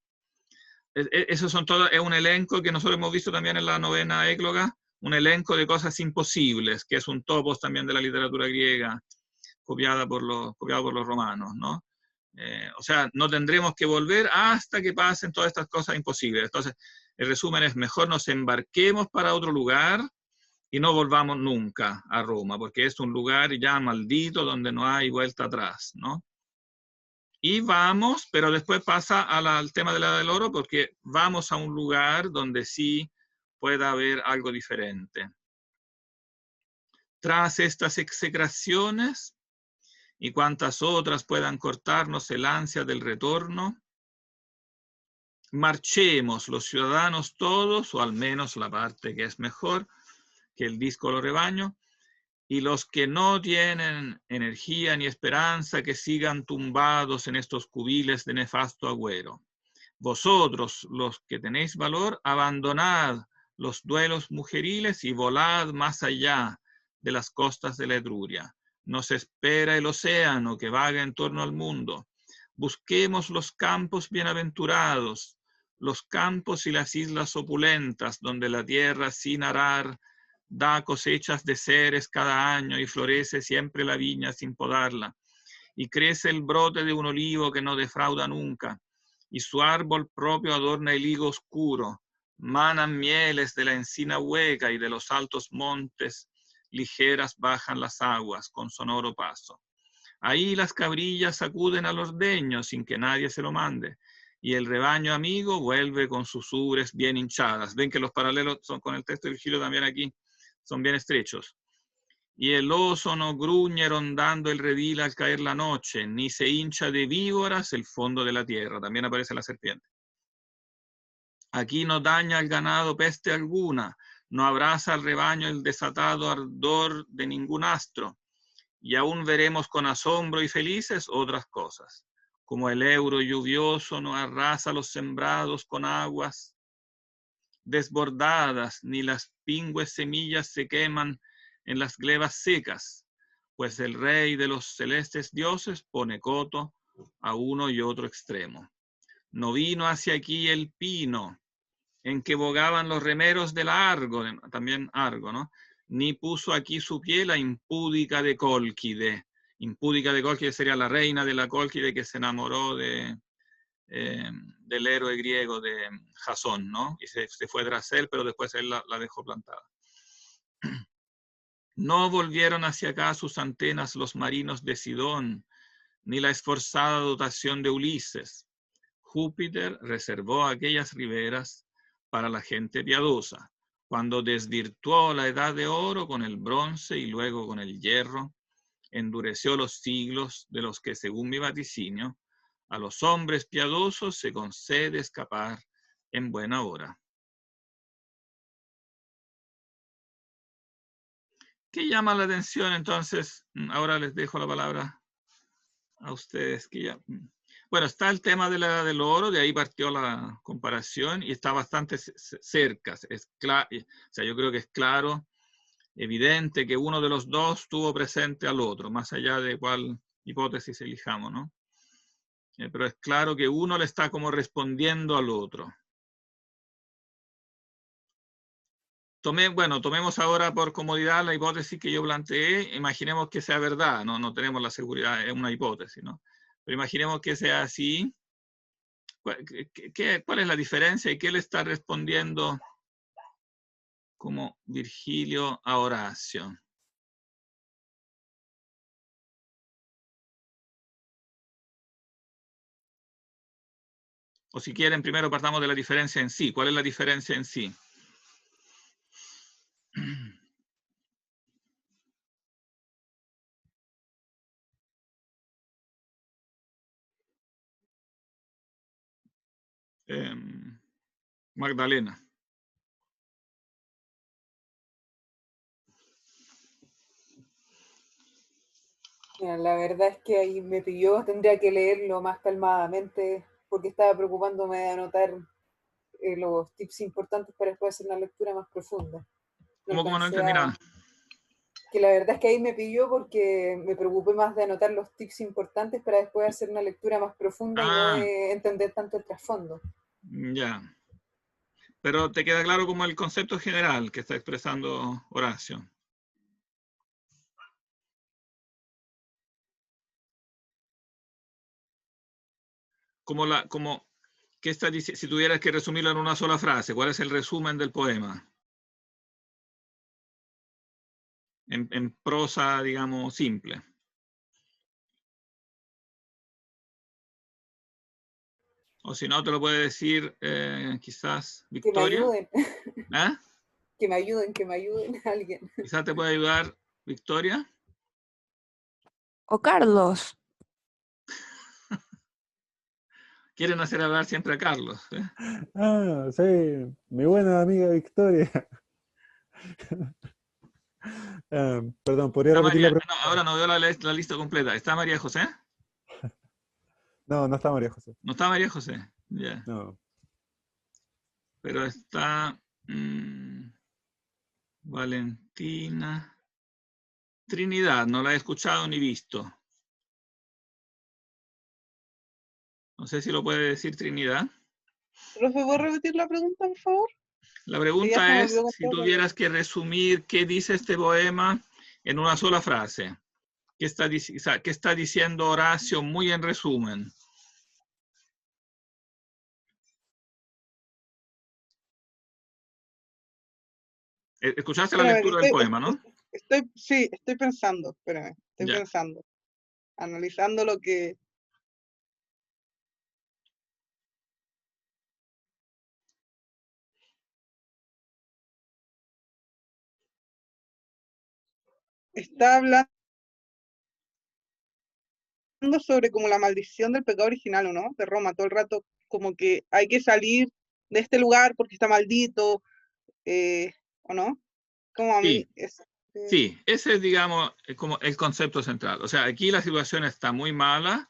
Esos son todos, es un elenco que nosotros hemos visto también en la novena égloga, un elenco de cosas imposibles, que es un topos también de la literatura griega, copiado por los romanos, ¿no? O sea, no tendremos que volver hasta que pasen todas estas cosas imposibles. Entonces, el resumen es: mejor nos embarquemos para otro lugar y no volvamos nunca a Roma, porque es un lugar ya maldito donde no hay vuelta atrás, ¿no? Y vamos, pero después pasa al tema de la edad del oro, porque vamos a un lugar donde sí pueda haber algo diferente. Tras estas execraciones y cuantas otras puedan cortarnos el ansia del retorno, marchemos los ciudadanos todos, o al menos la parte que es mejor que el díscolo rebaño, y los que no tienen energía ni esperanza que sigan tumbados en estos cubiles de nefasto agüero. Vosotros, los que tenéis valor, abandonad los duelos mujeriles y volad más allá de las costas de la Etruria. Nos espera el océano que vaga en torno al mundo. Busquemos los campos bienaventurados, los campos y las islas opulentas, donde la tierra sin arar da cosechas de ceres cada año y florece siempre la viña sin podarla, y crece el brote de un olivo que no defrauda nunca, y su árbol propio adorna el higo oscuro, manan mieles de la encina hueca y de los altos montes ligeras bajan las aguas con sonoro paso. Ahí las cabrillas sacuden al ordeño sin que nadie se lo mande, y el rebaño amigo vuelve con sus ubres bien hinchadas. Ven que los paralelos son con el texto de Virgilio también aquí, son bien estrechos. Y el oso no gruñe rondando el redil al caer la noche, ni se hincha de víboras el fondo de la tierra. También aparece la serpiente. Aquí no daña al ganado peste alguna, no abraza al rebaño el desatado ardor de ningún astro, y aún veremos con asombro y felices otras cosas, como el euro lluvioso no arrasa los sembrados con aguas desbordadas, ni las pingües semillas se queman en las glebas secas, pues el rey de los celestes dioses pone coto a uno y otro extremo. No vino hacia aquí el pino, en que bogaban los remeros del Argo, también Argo, ¿no? Ni puso aquí su pie la impúdica de Cólquide. Impúdica de Cólquide sería la reina de la Cólquide que se enamoró del héroe griego de Jasón, ¿no? Y se fue tras él, pero después él la dejó plantada. No volvieron hacia acá sus antenas los marinos de Sidón, ni la esforzada dotación de Ulises. Júpiter reservó aquellas riberas para la gente piadosa, cuando desvirtuó la edad de oro con el bronce y luego con el hierro, endureció los siglos de los que, según mi vaticinio, a los hombres piadosos se concede escapar en buena hora. ¿Qué llama la atención entonces? Ahora les dejo la palabra a ustedes. Bueno, está el tema de la edad del oro, de ahí partió la comparación y está bastante cerca. O sea, yo creo que es claro, evidente que uno de los dos tuvo presente al otro, más allá de cuál hipótesis elijamos, ¿no? Pero es claro que uno le está como respondiendo al otro. Tomemos ahora por comodidad la hipótesis que yo planteé. Imaginemos que sea verdad, no tenemos la seguridad, es una hipótesis, ¿no? Pero imaginemos que sea así. ¿Cuál es la diferencia y qué le está respondiendo como Virgilio a Horacio? O si quieren, primero partamos de la diferencia en sí. ¿Cuál es la diferencia en sí? Magdalena. Mira, la verdad es que ahí me pilló, tendría que leerlo más calmadamente porque estaba preocupándome de anotar los tips importantes para después hacer una lectura más profunda. No ¿Cómo no alcancé entendí nada? que la verdad es que ahí me pilló porque me preocupé más de anotar los tips importantes para después hacer una lectura más profunda y no Ah, de entender tanto el trasfondo. ya. Pero te queda claro como el concepto general que está expresando Horacio. ¿Qué está diciendo? Si tuvieras que resumirlo en una sola frase, ¿cuál es el resumen del poema? En prosa, digamos, simple. O si no, te lo puede decir quizás Que me Victoria. ayuden, ¿Ah? que me ayuden alguien. Quizás te puede ayudar Victoria. O Carlos. Quieren hacer hablar siempre a Carlos. Ah, sí, mi buena amiga Victoria. Perdón, ¿podría Está repetir la María, pregunta? no, ahora no veo la lista completa. ¿Está María José? No, no está María José. No está María José. Ya. No. Pero está Valentina. Trinidad, no la he escuchado ni visto. No sé si lo puede decir Trinidad. Profe, ¿puedo repetir la pregunta, por favor? La Que ya se pregunta me es olvidó si contestarla. tuvieras que resumir qué dice este poema en una sola frase. ¿Qué está diciendo Horacio muy en resumen? Escuchaste la Espérame, lectura del poema, ¿no? sí, estoy pensando, espérame, estoy Ya. pensando, analizando lo que... Está hablando sobre como la maldición del pecado original, ¿o no? De Roma, todo el rato como que hay que salir de este lugar porque está maldito, ¿o no? Como a Sí, mí es... sí, ese es, digamos, como el concepto central. O sea, aquí la situación está muy mala,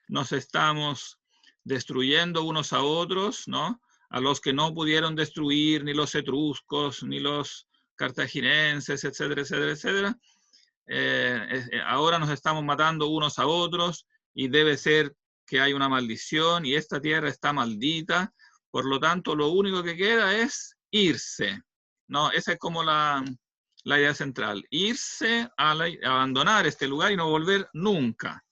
nos estamos destruyendo unos a otros, ¿no? A los que no pudieron destruir ni los etruscos, ni los cartagineses, etcétera, etcétera, etcétera. Ahora nos estamos matando unos a otros y debe ser que hay una maldición y esta tierra está maldita. Por lo tanto, lo único que queda es irse, ¿no? Esa es como la idea central. Irse, abandonar este lugar y no volver nunca,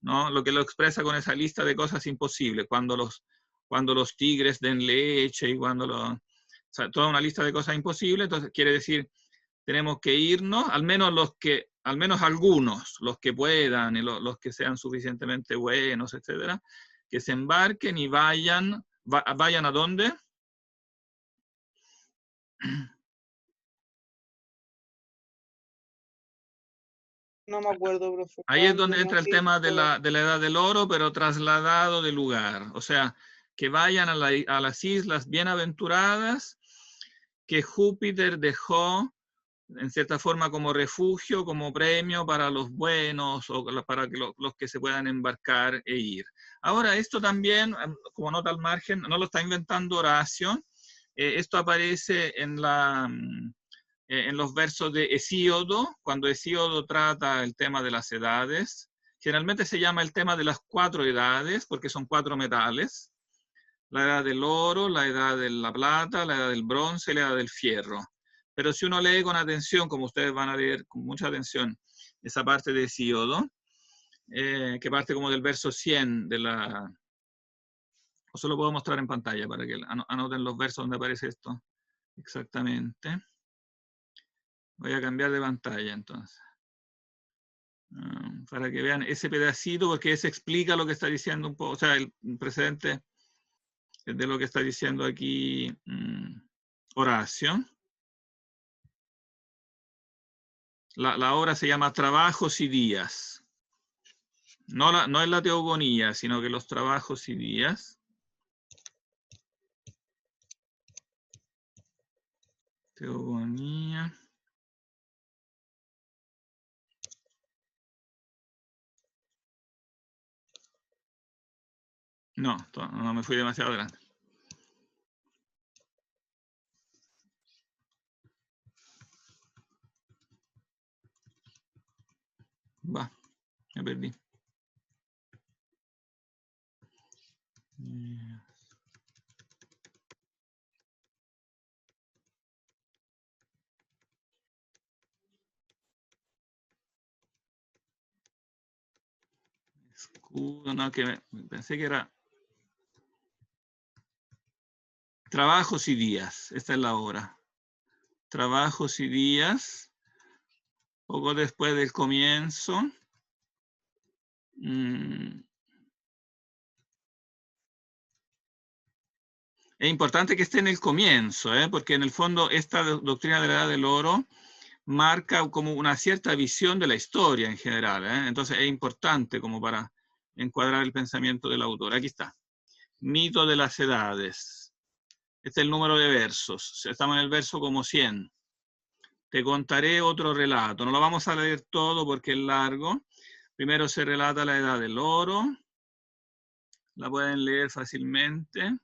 ¿no? Lo que lo expresa con esa lista de cosas imposibles, cuando los tigres den leche y o sea, toda una lista de cosas imposibles, entonces quiere decir, tenemos que irnos, al menos algunos, los que puedan, y los que sean suficientemente buenos, etcétera, que se embarquen y vayan ¿a dónde? No me acuerdo, profe, Ahí estaba es en donde reunión, entra el sí, tema de pero... la edad del oro, pero trasladado de lugar. O sea, que vayan a las islas bienaventuradas que Júpiter dejó en cierta forma como refugio, como premio para los buenos o para que los que se puedan embarcar e ir. Ahora, esto también, como nota al margen, no lo está inventando Horacio, esto aparece en los versos de Hesíodo, cuando Hesíodo trata el tema de las edades. Generalmente se llama el tema de las 4 edades, porque son 4 metales: la edad del oro, la edad de la plata, la edad del bronce y la edad del fierro. Pero si uno lee con atención, como ustedes van a leer con mucha atención, esa parte de Hesíodo, que parte como del verso 100 de la... O se lo puedo mostrar en pantalla para que anoten los versos donde aparece esto exactamente. Voy a cambiar de pantalla entonces, para que vean ese pedacito, porque ese explica lo que está diciendo un poco, o sea, el precedente de lo que está diciendo aquí Horacio. La obra se llama Trabajos y Días. No es la teogonía, sino que los trabajos y días. Teogonía. No, no me fui demasiado adelante. Va, me perdí. Escudo, no, que pensé que era Trabajos y Días. Esta es la obra. Trabajos y Días. Poco después del comienzo. Es importante que esté en el comienzo, porque en el fondo esta doctrina de la Edad del Oro marca como una cierta visión de la historia en general. Entonces es importante como para encuadrar el pensamiento del autor. Aquí está. Mito de las Edades. Este es el número de versos. Estamos en el verso como 100. Te contaré otro relato. No lo vamos a leer todo porque es largo. Primero se relata la Edad del Oro. La pueden leer fácilmente.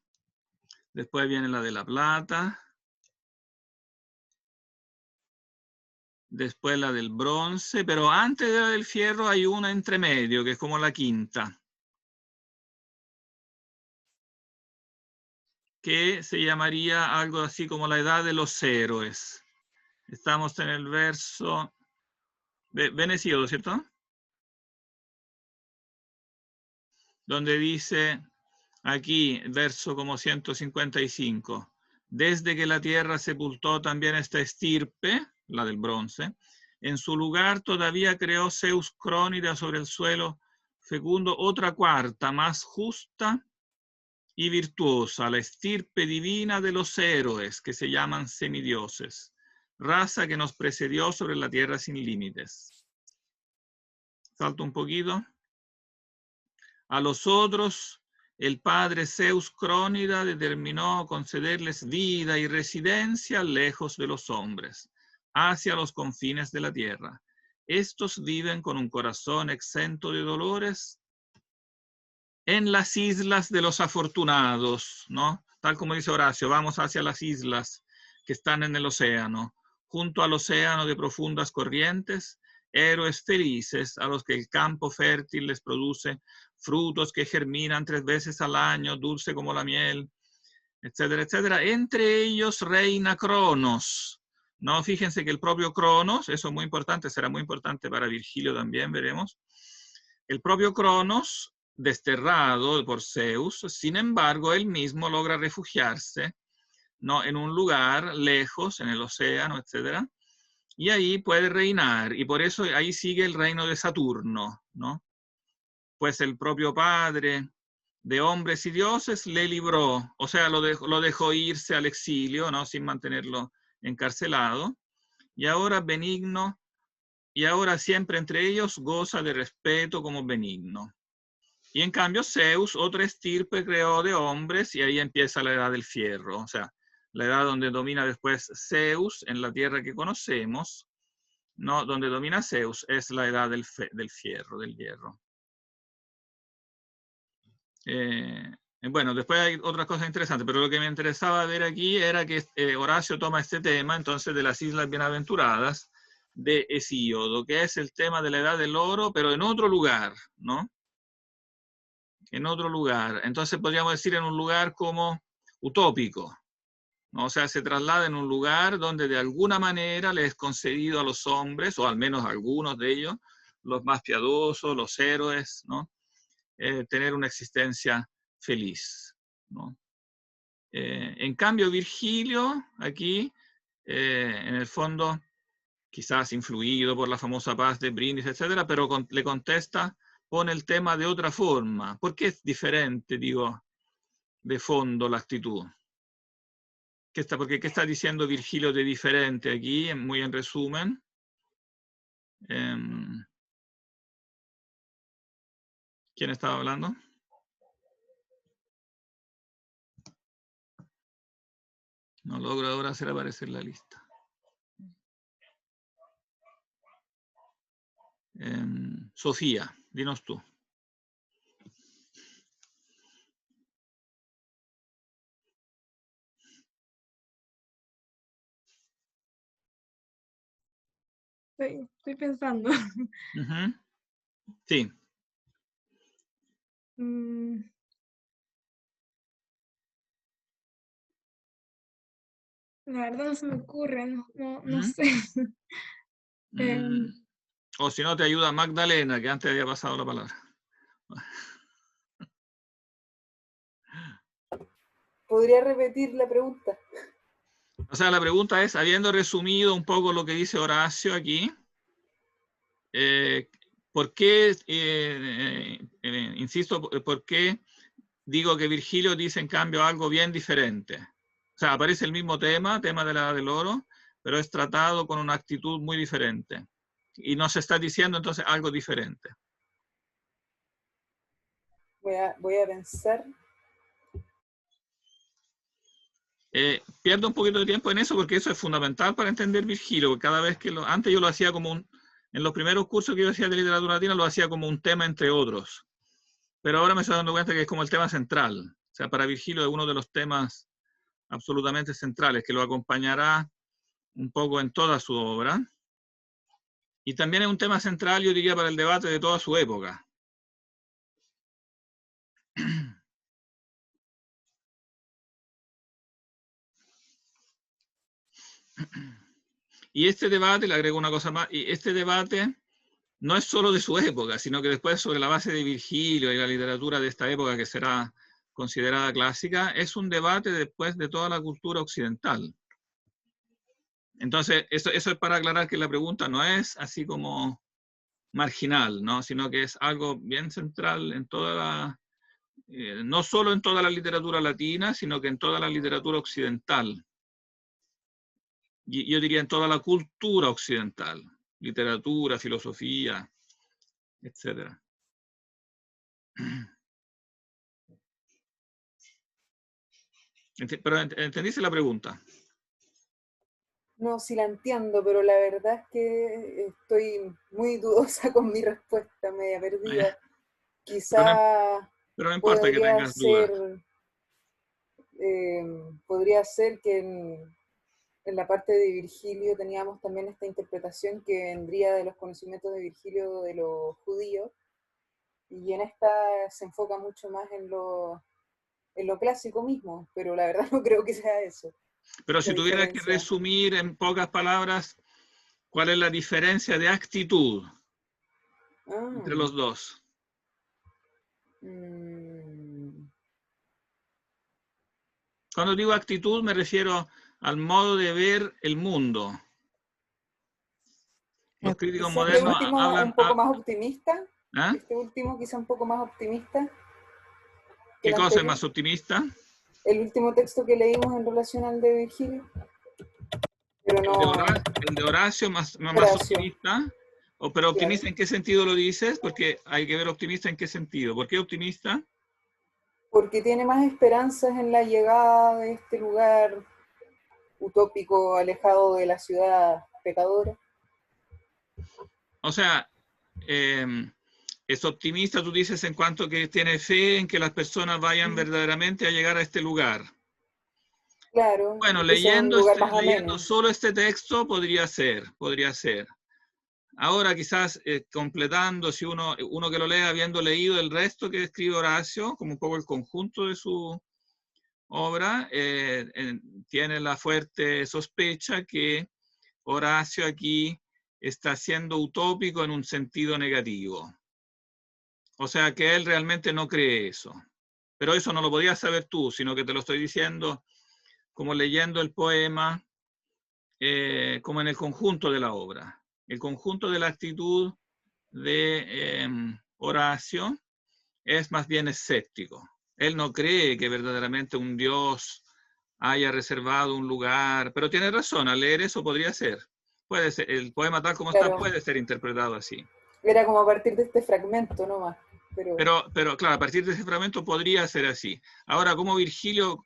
Después viene la de la Plata. Después la del Bronce. Pero antes de la del Fierro hay una entre medio, que es como la quinta. Que se llamaría algo así como la Edad de los Héroes. Estamos en el verso... ¿Ven Hesíodo, cierto? Donde dice... Aquí, verso como 155. Desde que la tierra sepultó también esta estirpe, la del bronce, en su lugar todavía creó Zeus Crónida sobre el suelo fecundo otra cuarta, más justa y virtuosa, la estirpe divina de los héroes, que se llaman semidioses, raza que nos precedió sobre la tierra sin límites. Salto un poquito. A los otros... El padre Zeus Crónida determinó concederles vida y residencia lejos de los hombres, hacia los confines de la tierra. Estos viven con un corazón exento de dolores en las islas de los afortunados, ¿no? Tal como dice Horacio, vamos hacia las islas que están en el océano, junto al océano de profundas corrientes, héroes felices a los que el campo fértil les produce frutos que germinan 3 veces al año, dulce como la miel, etcétera, etcétera. Entre ellos reina Cronos. No, fíjense que el propio Cronos, eso es muy importante, será muy importante para Virgilio también, veremos. El propio Cronos, desterrado por Zeus, sin embargo, él mismo logra refugiarse, ¿no?, en un lugar lejos, en el océano, etcétera, y ahí puede reinar, y por eso ahí sigue el reino de Saturno, ¿no? Pues el propio padre de hombres y dioses le libró, o sea, lo dejó irse al exilio, ¿no?, sin mantenerlo encarcelado, y ahora benigno, y ahora siempre entre ellos goza de respeto como benigno. Y en cambio Zeus, otra estirpe, creó de hombres, y ahí empieza la edad del fierro, o sea, la edad donde domina después Zeus en la tierra que conocemos, ¿no? Donde domina Zeus es la edad del fierro, del hierro. Bueno, después hay otras cosas interesantes, pero lo que me interesaba ver aquí era que Horacio toma este tema, entonces, de las Islas Bienaventuradas de Hesíodo, que es el tema de la edad del oro, pero en otro lugar, ¿no? En otro lugar. Entonces podríamos decir en un lugar como utópico, ¿no? O sea, se traslada en un lugar donde de alguna manera le es concedido a los hombres, o al menos a algunos de ellos, los más piadosos, los héroes, ¿no? Tener una existencia feliz, ¿no? En cambio, Virgilio, aquí, en el fondo, quizás influido por la famosa paz de Brindis, etcétera, pero le contesta, pone el tema de otra forma. ¿Por qué es diferente, digo, de fondo la actitud? Porque ¿qué está diciendo Virgilio de diferente aquí? Muy en resumen. ¿Quién estaba hablando? No logro ahora hacer aparecer la lista. Sofía, dinos tú. Estoy pensando. Ujú. Sí. Mm, la verdad no se me ocurre, no Ujú. sé. Em, O si no, te ayuda Magdalena, que antes había pasado la palabra. ¿Podría repetir la pregunta? O sea, la pregunta es, habiendo resumido un poco lo que dice Horacio aquí, ¿por qué, insisto, por qué digo que Virgilio dice en cambio algo bien diferente? O sea, aparece el mismo tema de la Edad del Oro, pero es tratado con una actitud muy diferente. Y nos está diciendo entonces algo diferente. Voy a pensar. Pierdo un poquito de tiempo en eso porque eso es fundamental para entender Virgilio. Cada vez que antes yo lo hacía como en los primeros cursos que yo hacía de literatura latina lo hacía como un tema entre otros. Pero ahora me estoy dando cuenta que es como el tema central. O sea, para Virgilio es uno de los temas absolutamente centrales que lo acompañará un poco en toda su obra. Y también es un tema central, yo diría, para el debate de toda su época. Y este debate, le agrego una cosa más, y este debate no es solo de su época, sino que después sobre la base de Virgilio y la literatura de esta época que será considerada clásica, es un debate después de toda la cultura occidental. Entonces, eso es para aclarar que la pregunta no es así como marginal, ¿no? Sino que es algo bien central en toda la, no solo en toda la literatura latina, sino que en toda la literatura occidental. Y yo diría en toda la cultura occidental, literatura, filosofía, etc. Pero ¿entendiste la pregunta? No, sí la entiendo, pero la verdad es que estoy muy dudosa con mi respuesta, media perdida. Quizá Pero no importa que tengas dudas. podría ser que en la parte de Virgilio teníamos también esta interpretación que vendría de los conocimientos de Virgilio de los judíos, y en esta se enfoca mucho más en lo clásico mismo, pero la verdad no creo que sea eso. Pero si La tuvieras que diferencia. resumir en pocas palabras, ¿cuál es la diferencia de actitud entre los dos? Cuando digo actitud me refiero al modo de ver el mundo. Los críticos Quizá este modernos último hablan... un poco más optimista. ¿Ah? Este último quizá un poco más optimista que ¿Qué el cosa es anterior. más optimista? El último texto que leímos en relación al de Virgilio. Pero no. El de Horacio más Horacio. optimista. Pero optimista, Claro. ¿en qué sentido lo dices? Porque hay que ver optimista en qué sentido. ¿Por qué optimista? Porque tiene más esperanzas en la llegada de este lugar utópico, alejado de la ciudad pecadora. O sea, es optimista, tú dices, en cuanto que tiene fe en que las personas vayan verdaderamente a llegar a este lugar. Claro, Bueno, que sea un lugar más leyendo ameno. solo este texto podría ser. Ahora quizás completando, si uno que lo lea habiendo leído el resto que escribe Horacio, como un poco el conjunto de su obra, tiene la fuerte sospecha que Horacio aquí está siendo utópico en un sentido negativo. O sea que él realmente no cree eso. Pero eso no lo podías saber tú, sino que te lo estoy diciendo como leyendo el poema, como en el conjunto de la obra. El conjunto de la actitud de Horacio es más bien escéptico. Él no cree que verdaderamente un Dios haya reservado un lugar, pero tiene razón, al leer eso podría ser. Puede ser, el poema tal como está Claro, puede ser interpretado así. era como a partir de este fragmento nomás. Pero claro, a partir de ese fragmento podría ser así. Ahora, como Virgilio,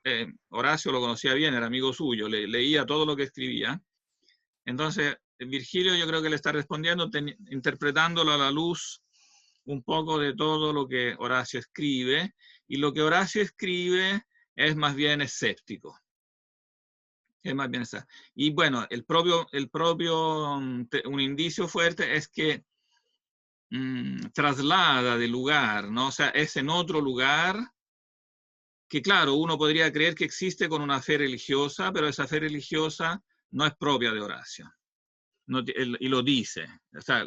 Horacio lo conocía bien, era amigo suyo, leía todo lo que escribía. Entonces, Virgilio yo creo que le está respondiendo, interpretándolo a la luz un poco de todo lo que Horacio escribe, y lo que Horacio escribe es más bien escéptico. Es más bien esa. Y bueno, un indicio fuerte es que traslada de lugar, ¿no? O sea, es en otro lugar que, claro, uno podría creer que existe con una fe religiosa, pero esa fe religiosa no es propia de Horacio. No, y lo dice. O sea,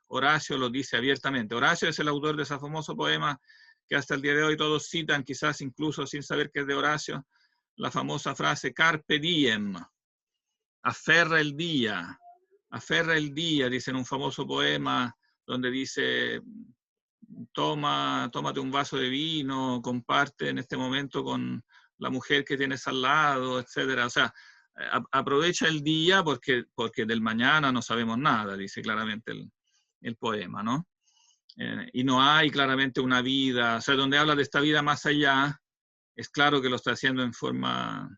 Horacio lo dice abiertamente. Horacio es el autor de ese famoso poema que hasta el día de hoy todos citan, quizás incluso sin saber que es de Horacio, la famosa frase Carpe diem, aferra el día, dice en un famoso poema donde dice, tómate un vaso de vino, comparte en este momento con la mujer que tienes al lado, etcétera. O sea, aprovecha el día porque del mañana no sabemos nada, dice claramente el poema, ¿no? Y no hay claramente una vida, o sea, donde habla de esta vida más allá, es claro que lo está haciendo en forma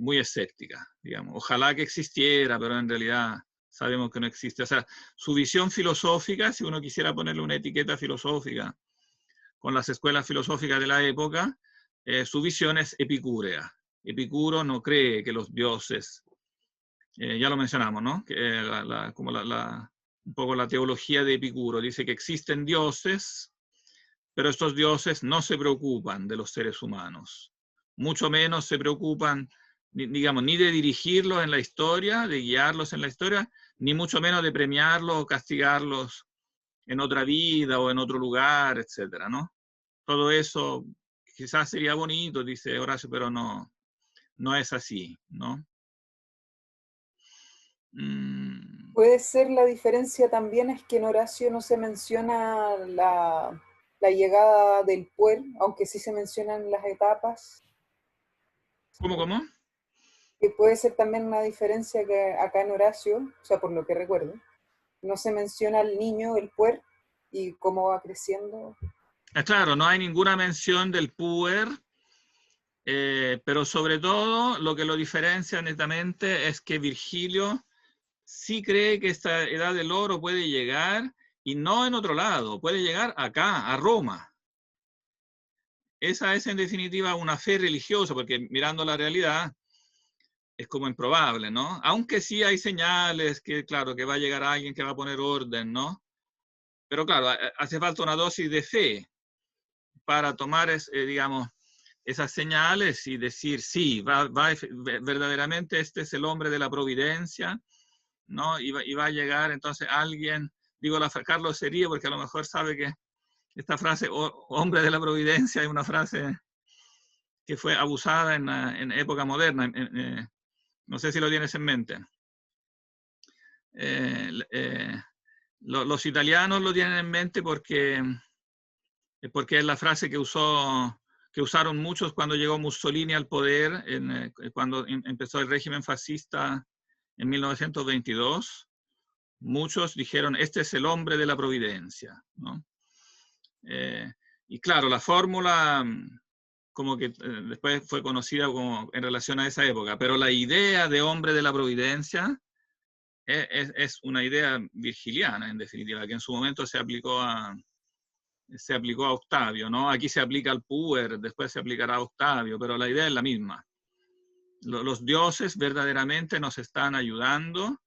muy escéptica, digamos. Ojalá que existiera, pero en realidad sabemos que no existe. O sea, su visión filosófica, si uno quisiera ponerle una etiqueta filosófica con las escuelas filosóficas de la época, su visión es epicúrea. Epicuro no cree que los dioses, ya lo mencionamos, ¿no? Como un poco la teología de Epicuro, dice que existen dioses, pero estos dioses no se preocupan de los seres humanos, mucho menos se preocupan, digamos, ni de dirigirlos en la historia, de guiarlos en la historia, ni mucho menos de premiarlos o castigarlos en otra vida o en otro lugar, etcétera, ¿no? Todo eso quizás sería bonito, dice Horacio, pero no es así, ¿no? Puede ser la diferencia también es que en Horacio no se menciona la llegada del puer, aunque sí se mencionan las etapas. ¿Cómo? Que puede ser también una diferencia que acá en Horacio, o sea, por lo que recuerdo, no se menciona al niño, el puer, y cómo va creciendo. Claro, no hay ninguna mención del puer, pero sobre todo lo que lo diferencia netamente es que Virgilio sí cree que esta edad del oro puede llegar, y no en otro lado, puede llegar acá, a Roma. Esa es en definitiva una fe religiosa, porque mirando la realidad es como improbable, ¿no? Aunque sí hay señales que, claro, que va a llegar alguien que va a poner orden, ¿no? Pero claro, hace falta una dosis de fe para tomar, digamos, esas señales y decir, sí, verdaderamente este es el hombre de la providencia, ¿no? Y va a llegar entonces alguien, digo, Carlos se ríe porque a lo mejor sabe que esta frase, hombre de la providencia, es una frase que fue abusada en época moderna. No sé si lo tienes en mente. Los italianos lo tienen en mente porque es la frase que usaron muchos cuando llegó Mussolini al poder, cuando empezó el régimen fascista en 1922. Muchos dijeron, este es el hombre de la providencia, ¿no? Y claro, la fórmula como que después fue conocida como en relación a esa época, pero la idea de hombre de la providencia es una idea virgiliana, en definitiva, que en su momento se aplicó a Octavio, ¿no? Aquí se aplica al puer, después se aplicará a Octavio, pero la idea es la misma. Los dioses verdaderamente nos están ayudando,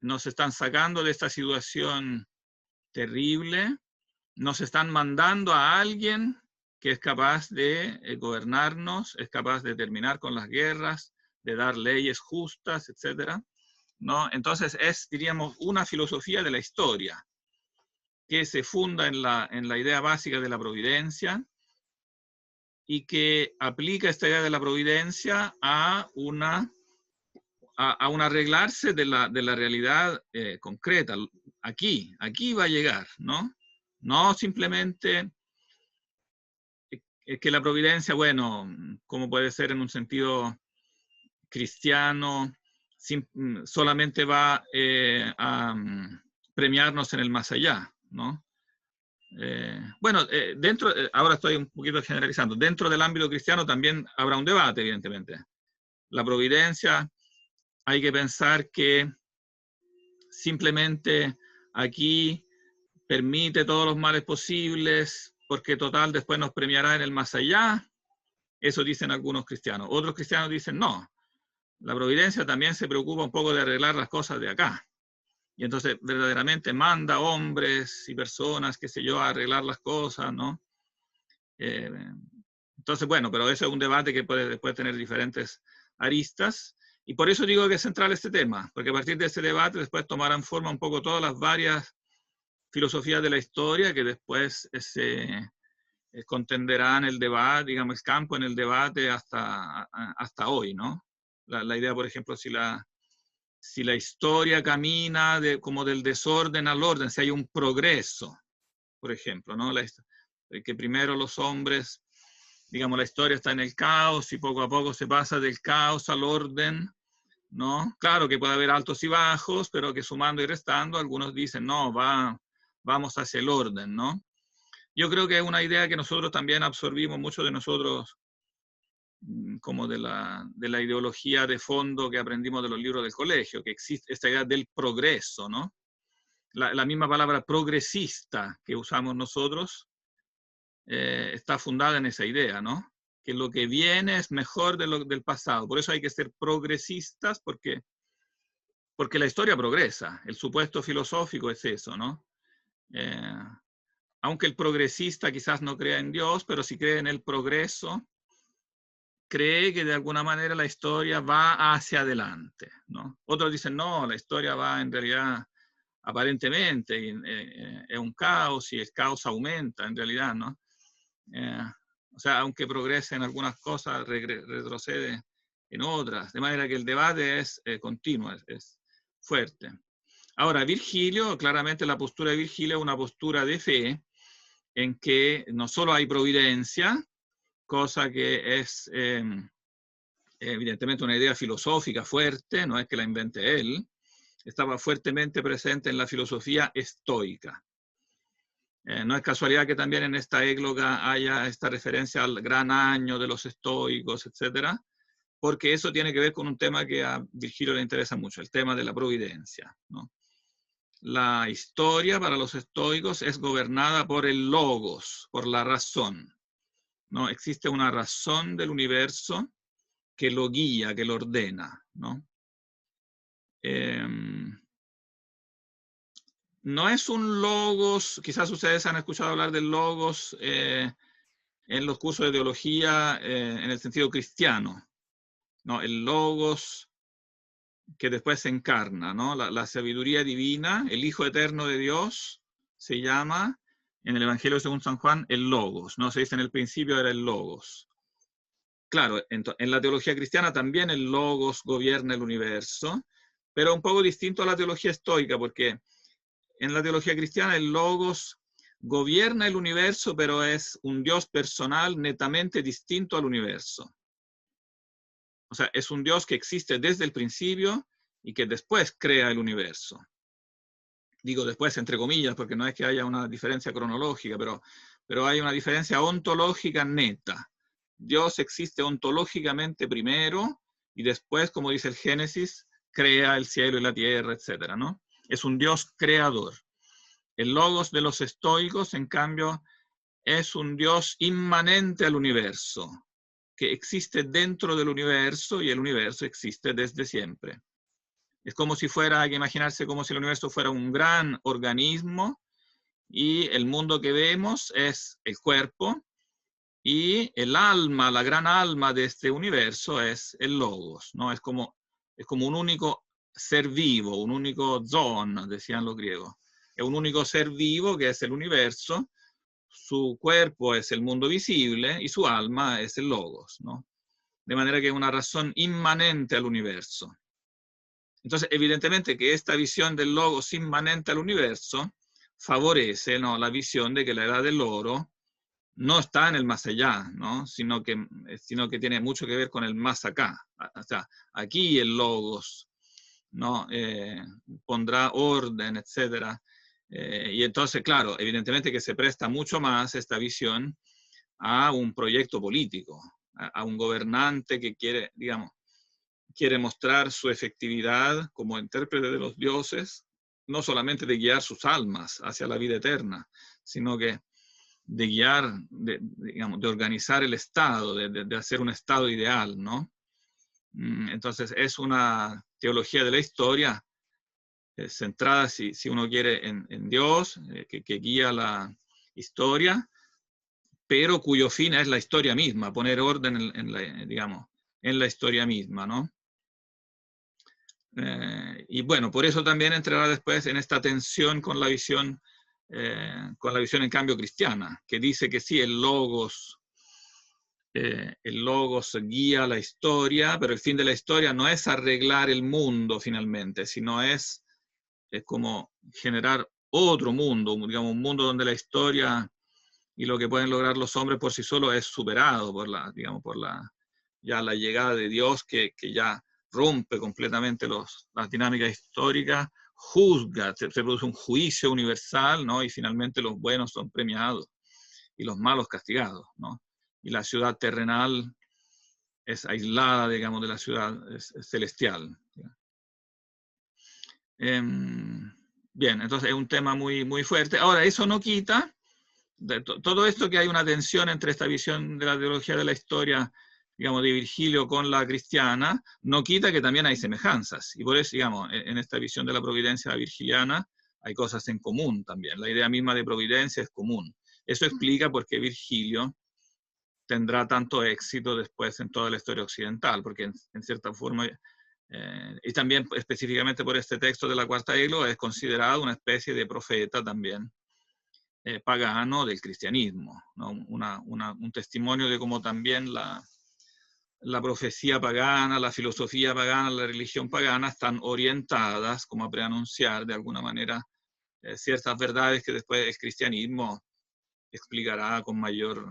nos están sacando de esta situación terrible, nos están mandando a alguien que es capaz de gobernarnos, es capaz de terminar con las guerras, de dar leyes justas, etc., ¿no? Entonces diríamos, una filosofía de la historia que se funda en la idea básica de la providencia y que aplica esta idea de la providencia a un arreglarse de la realidad concreta. Aquí va a llegar, ¿no? No simplemente es que la providencia, bueno, como puede ser en un sentido cristiano, solamente va a premiarnos en el más allá, ¿no? Bueno, ahora estoy un poquito generalizando, dentro del ámbito cristiano también habrá un debate, evidentemente. La providencia, hay que pensar que simplemente aquí permite todos los males posibles, porque total después nos premiará en el más allá. Eso dicen algunos cristianos. Otros cristianos dicen no. La providencia también se preocupa un poco de arreglar las cosas de acá. Y entonces verdaderamente manda hombres y personas, qué sé yo, a arreglar las cosas, ¿no? Entonces, bueno, pero eso es un debate que puede después tener diferentes aristas. Y por eso digo que es central este tema, porque a partir de este debate después tomarán forma un poco todas las varias filosofías de la historia que después se contenderán el debate, digamos, el campo en el debate hasta hoy, ¿no? La idea, por ejemplo, si la historia camina como del desorden al orden, si hay un progreso, por ejemplo, ¿no? Que primero los hombres, digamos, la historia está en el caos y poco a poco se pasa del caos al orden, ¿no? Claro que puede haber altos y bajos, pero que sumando y restando, algunos dicen, no, vamos hacia el orden, ¿no? Yo creo que es una idea que nosotros también absorbimos mucho de nosotros, como de la ideología de fondo que aprendimos de los libros del colegio, que existe esta idea del progreso, ¿no? La misma palabra progresista que usamos nosotros está fundada en esa idea, ¿no? Que lo que viene es mejor del pasado. Por eso hay que ser progresistas, porque la historia progresa. El supuesto filosófico es eso, ¿no? Aunque el progresista quizás no crea en Dios, pero si cree en el progreso, cree que de alguna manera la historia va hacia adelante, ¿no? Otros dicen, no, la historia va en realidad, aparentemente, es un caos y el caos aumenta en realidad, ¿no? O sea, aunque progrese en algunas cosas, retrocede en otras, de manera que el debate es continuo, es fuerte. Ahora, Virgilio, claramente la postura de Virgilio es una postura de fe, en que no solo hay providencia, cosa que es evidentemente una idea filosófica fuerte, no es que la invente él, estaba fuertemente presente en la filosofía estoica. No es casualidad que también en esta égloga haya esta referencia al gran año de los estoicos, etcétera, porque eso tiene que ver con un tema que a Virgilio le interesa mucho, el tema de la providencia, ¿no? La historia para los estoicos es gobernada por el logos, por la razón, ¿no? Existe una razón del universo que lo guía, que lo ordena, ¿no? No es un logos, quizás ustedes han escuchado hablar del logos en los cursos de teología en el sentido cristiano, ¿no? El logos que después se encarna, ¿no? La sabiduría divina, el Hijo Eterno de Dios, se llama en el Evangelio según San Juan el logos, ¿no? Se dice en el principio era el logos. Claro, en la teología cristiana también el logos gobierna el universo, pero un poco distinto a la teología estoica, porque en la teología cristiana el logos gobierna el universo, pero es un Dios personal netamente distinto al universo. O sea, es un Dios que existe desde el principio y que después crea el universo. Digo después entre comillas, porque no es que haya una diferencia cronológica, pero hay una diferencia ontológica neta. Dios existe ontológicamente primero y después, como dice el Génesis, crea el cielo y la tierra, etcétera, ¿no? Es un Dios creador. El logos de los estoicos, en cambio, es un Dios inmanente al universo, que existe dentro del universo y el universo existe desde siempre. Es como si fuera, hay que imaginarse como si el universo fuera un gran organismo y el mundo que vemos es el cuerpo y el alma, la gran alma de este universo es el logos, ¿no? Es como un único ser vivo, un único zoon, decían los griegos. Es un único ser vivo que es el universo, su cuerpo es el mundo visible y su alma es el logos, ¿no? De manera que es una razón inmanente al universo. Entonces, evidentemente que esta visión del logos inmanente al universo favorece, ¿no?, la visión de que la edad del oro no está en el más allá, ¿no? Sino que tiene mucho que ver con el más acá. O sea, aquí el logos, ¿no? Pondrá orden, etc. Y entonces, claro, evidentemente que se presta mucho más esta visión a un proyecto político, a un gobernante que quiere, digamos, quiere mostrar su efectividad como intérprete de los dioses, no solamente de guiar sus almas hacia la vida eterna, sino que de guiar, digamos, de organizar el Estado, de hacer un Estado ideal, ¿no? Entonces es una teología de la historia centrada, si uno quiere, en Dios, que guía la historia, pero cuyo fin es la historia misma, poner orden digamos, en la historia misma, ¿no? Y bueno, por eso también entrará después en esta tensión con la visión en cambio cristiana, que dice que sí, el logos guía la historia, pero el fin de la historia no es arreglar el mundo finalmente, sino es como generar otro mundo, digamos, un mundo donde la historia y lo que pueden lograr los hombres por sí solos es superado por digamos, ya la llegada de Dios que ya rompe completamente las dinámicas históricas, juzga, se produce un juicio universal, ¿no? Y finalmente los buenos son premiados y los malos castigados, ¿no? Y la ciudad terrenal es aislada, digamos, de la ciudad celestial. Bien, entonces es un tema muy, muy fuerte. Ahora, eso no quita todo esto, que hay una tensión entre esta visión de la teología de la historia, digamos, de Virgilio con la cristiana, no quita que también hay semejanzas. Y por eso, digamos, en esta visión de la providencia virgiliana hay cosas en común también. La idea misma de providencia es común. Eso explica por qué Virgilio tendrá tanto éxito después en toda la historia occidental, porque en cierta forma, y también específicamente por este texto de la Cuarta Égloga, es considerado una especie de profeta también pagano del cristianismo, ¿no? Un testimonio de cómo también la profecía pagana, la filosofía pagana, la religión pagana están orientadas como a preanunciar de alguna manera ciertas verdades que después el cristianismo explicará con mayor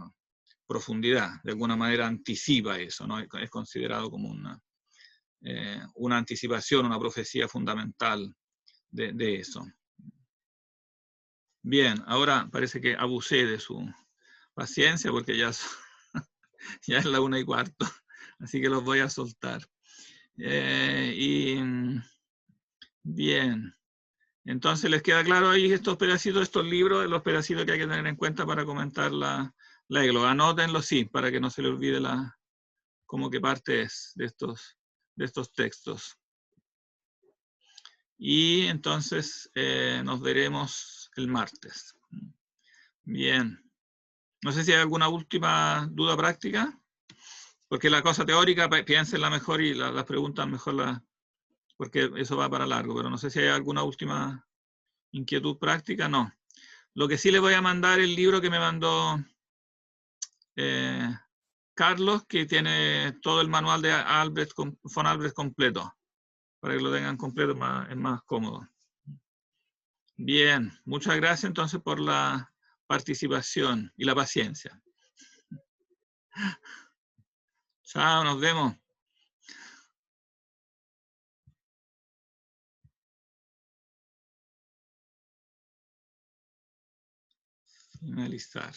profundidad. De alguna manera anticipa eso, ¿no? Es considerado como una anticipación, una profecía fundamental de eso. Bien, ahora parece que abusé de su paciencia porque ya es la 1:15, así que los voy a soltar. Bien, entonces les queda claro ahí estos pedacitos, estos libros, los pedacitos que hay que tener en cuenta para comentar la égloga. Anótenlo, sí, para que no se le olvide como que parte es de estos textos. Y entonces nos veremos el martes. Bien. No sé si hay alguna última duda práctica, porque la cosa teórica, piénsenla mejor y las preguntas mejor, porque eso va para largo, pero no sé si hay alguna última inquietud práctica, no. Lo que sí les voy a mandar el libro que me mandó Carlos, que tiene todo el manual de von Albrecht completo, para que lo tengan completo, es más cómodo. Bien, muchas gracias entonces por la participación y la paciencia. Chao, nos vemos. Finalizar.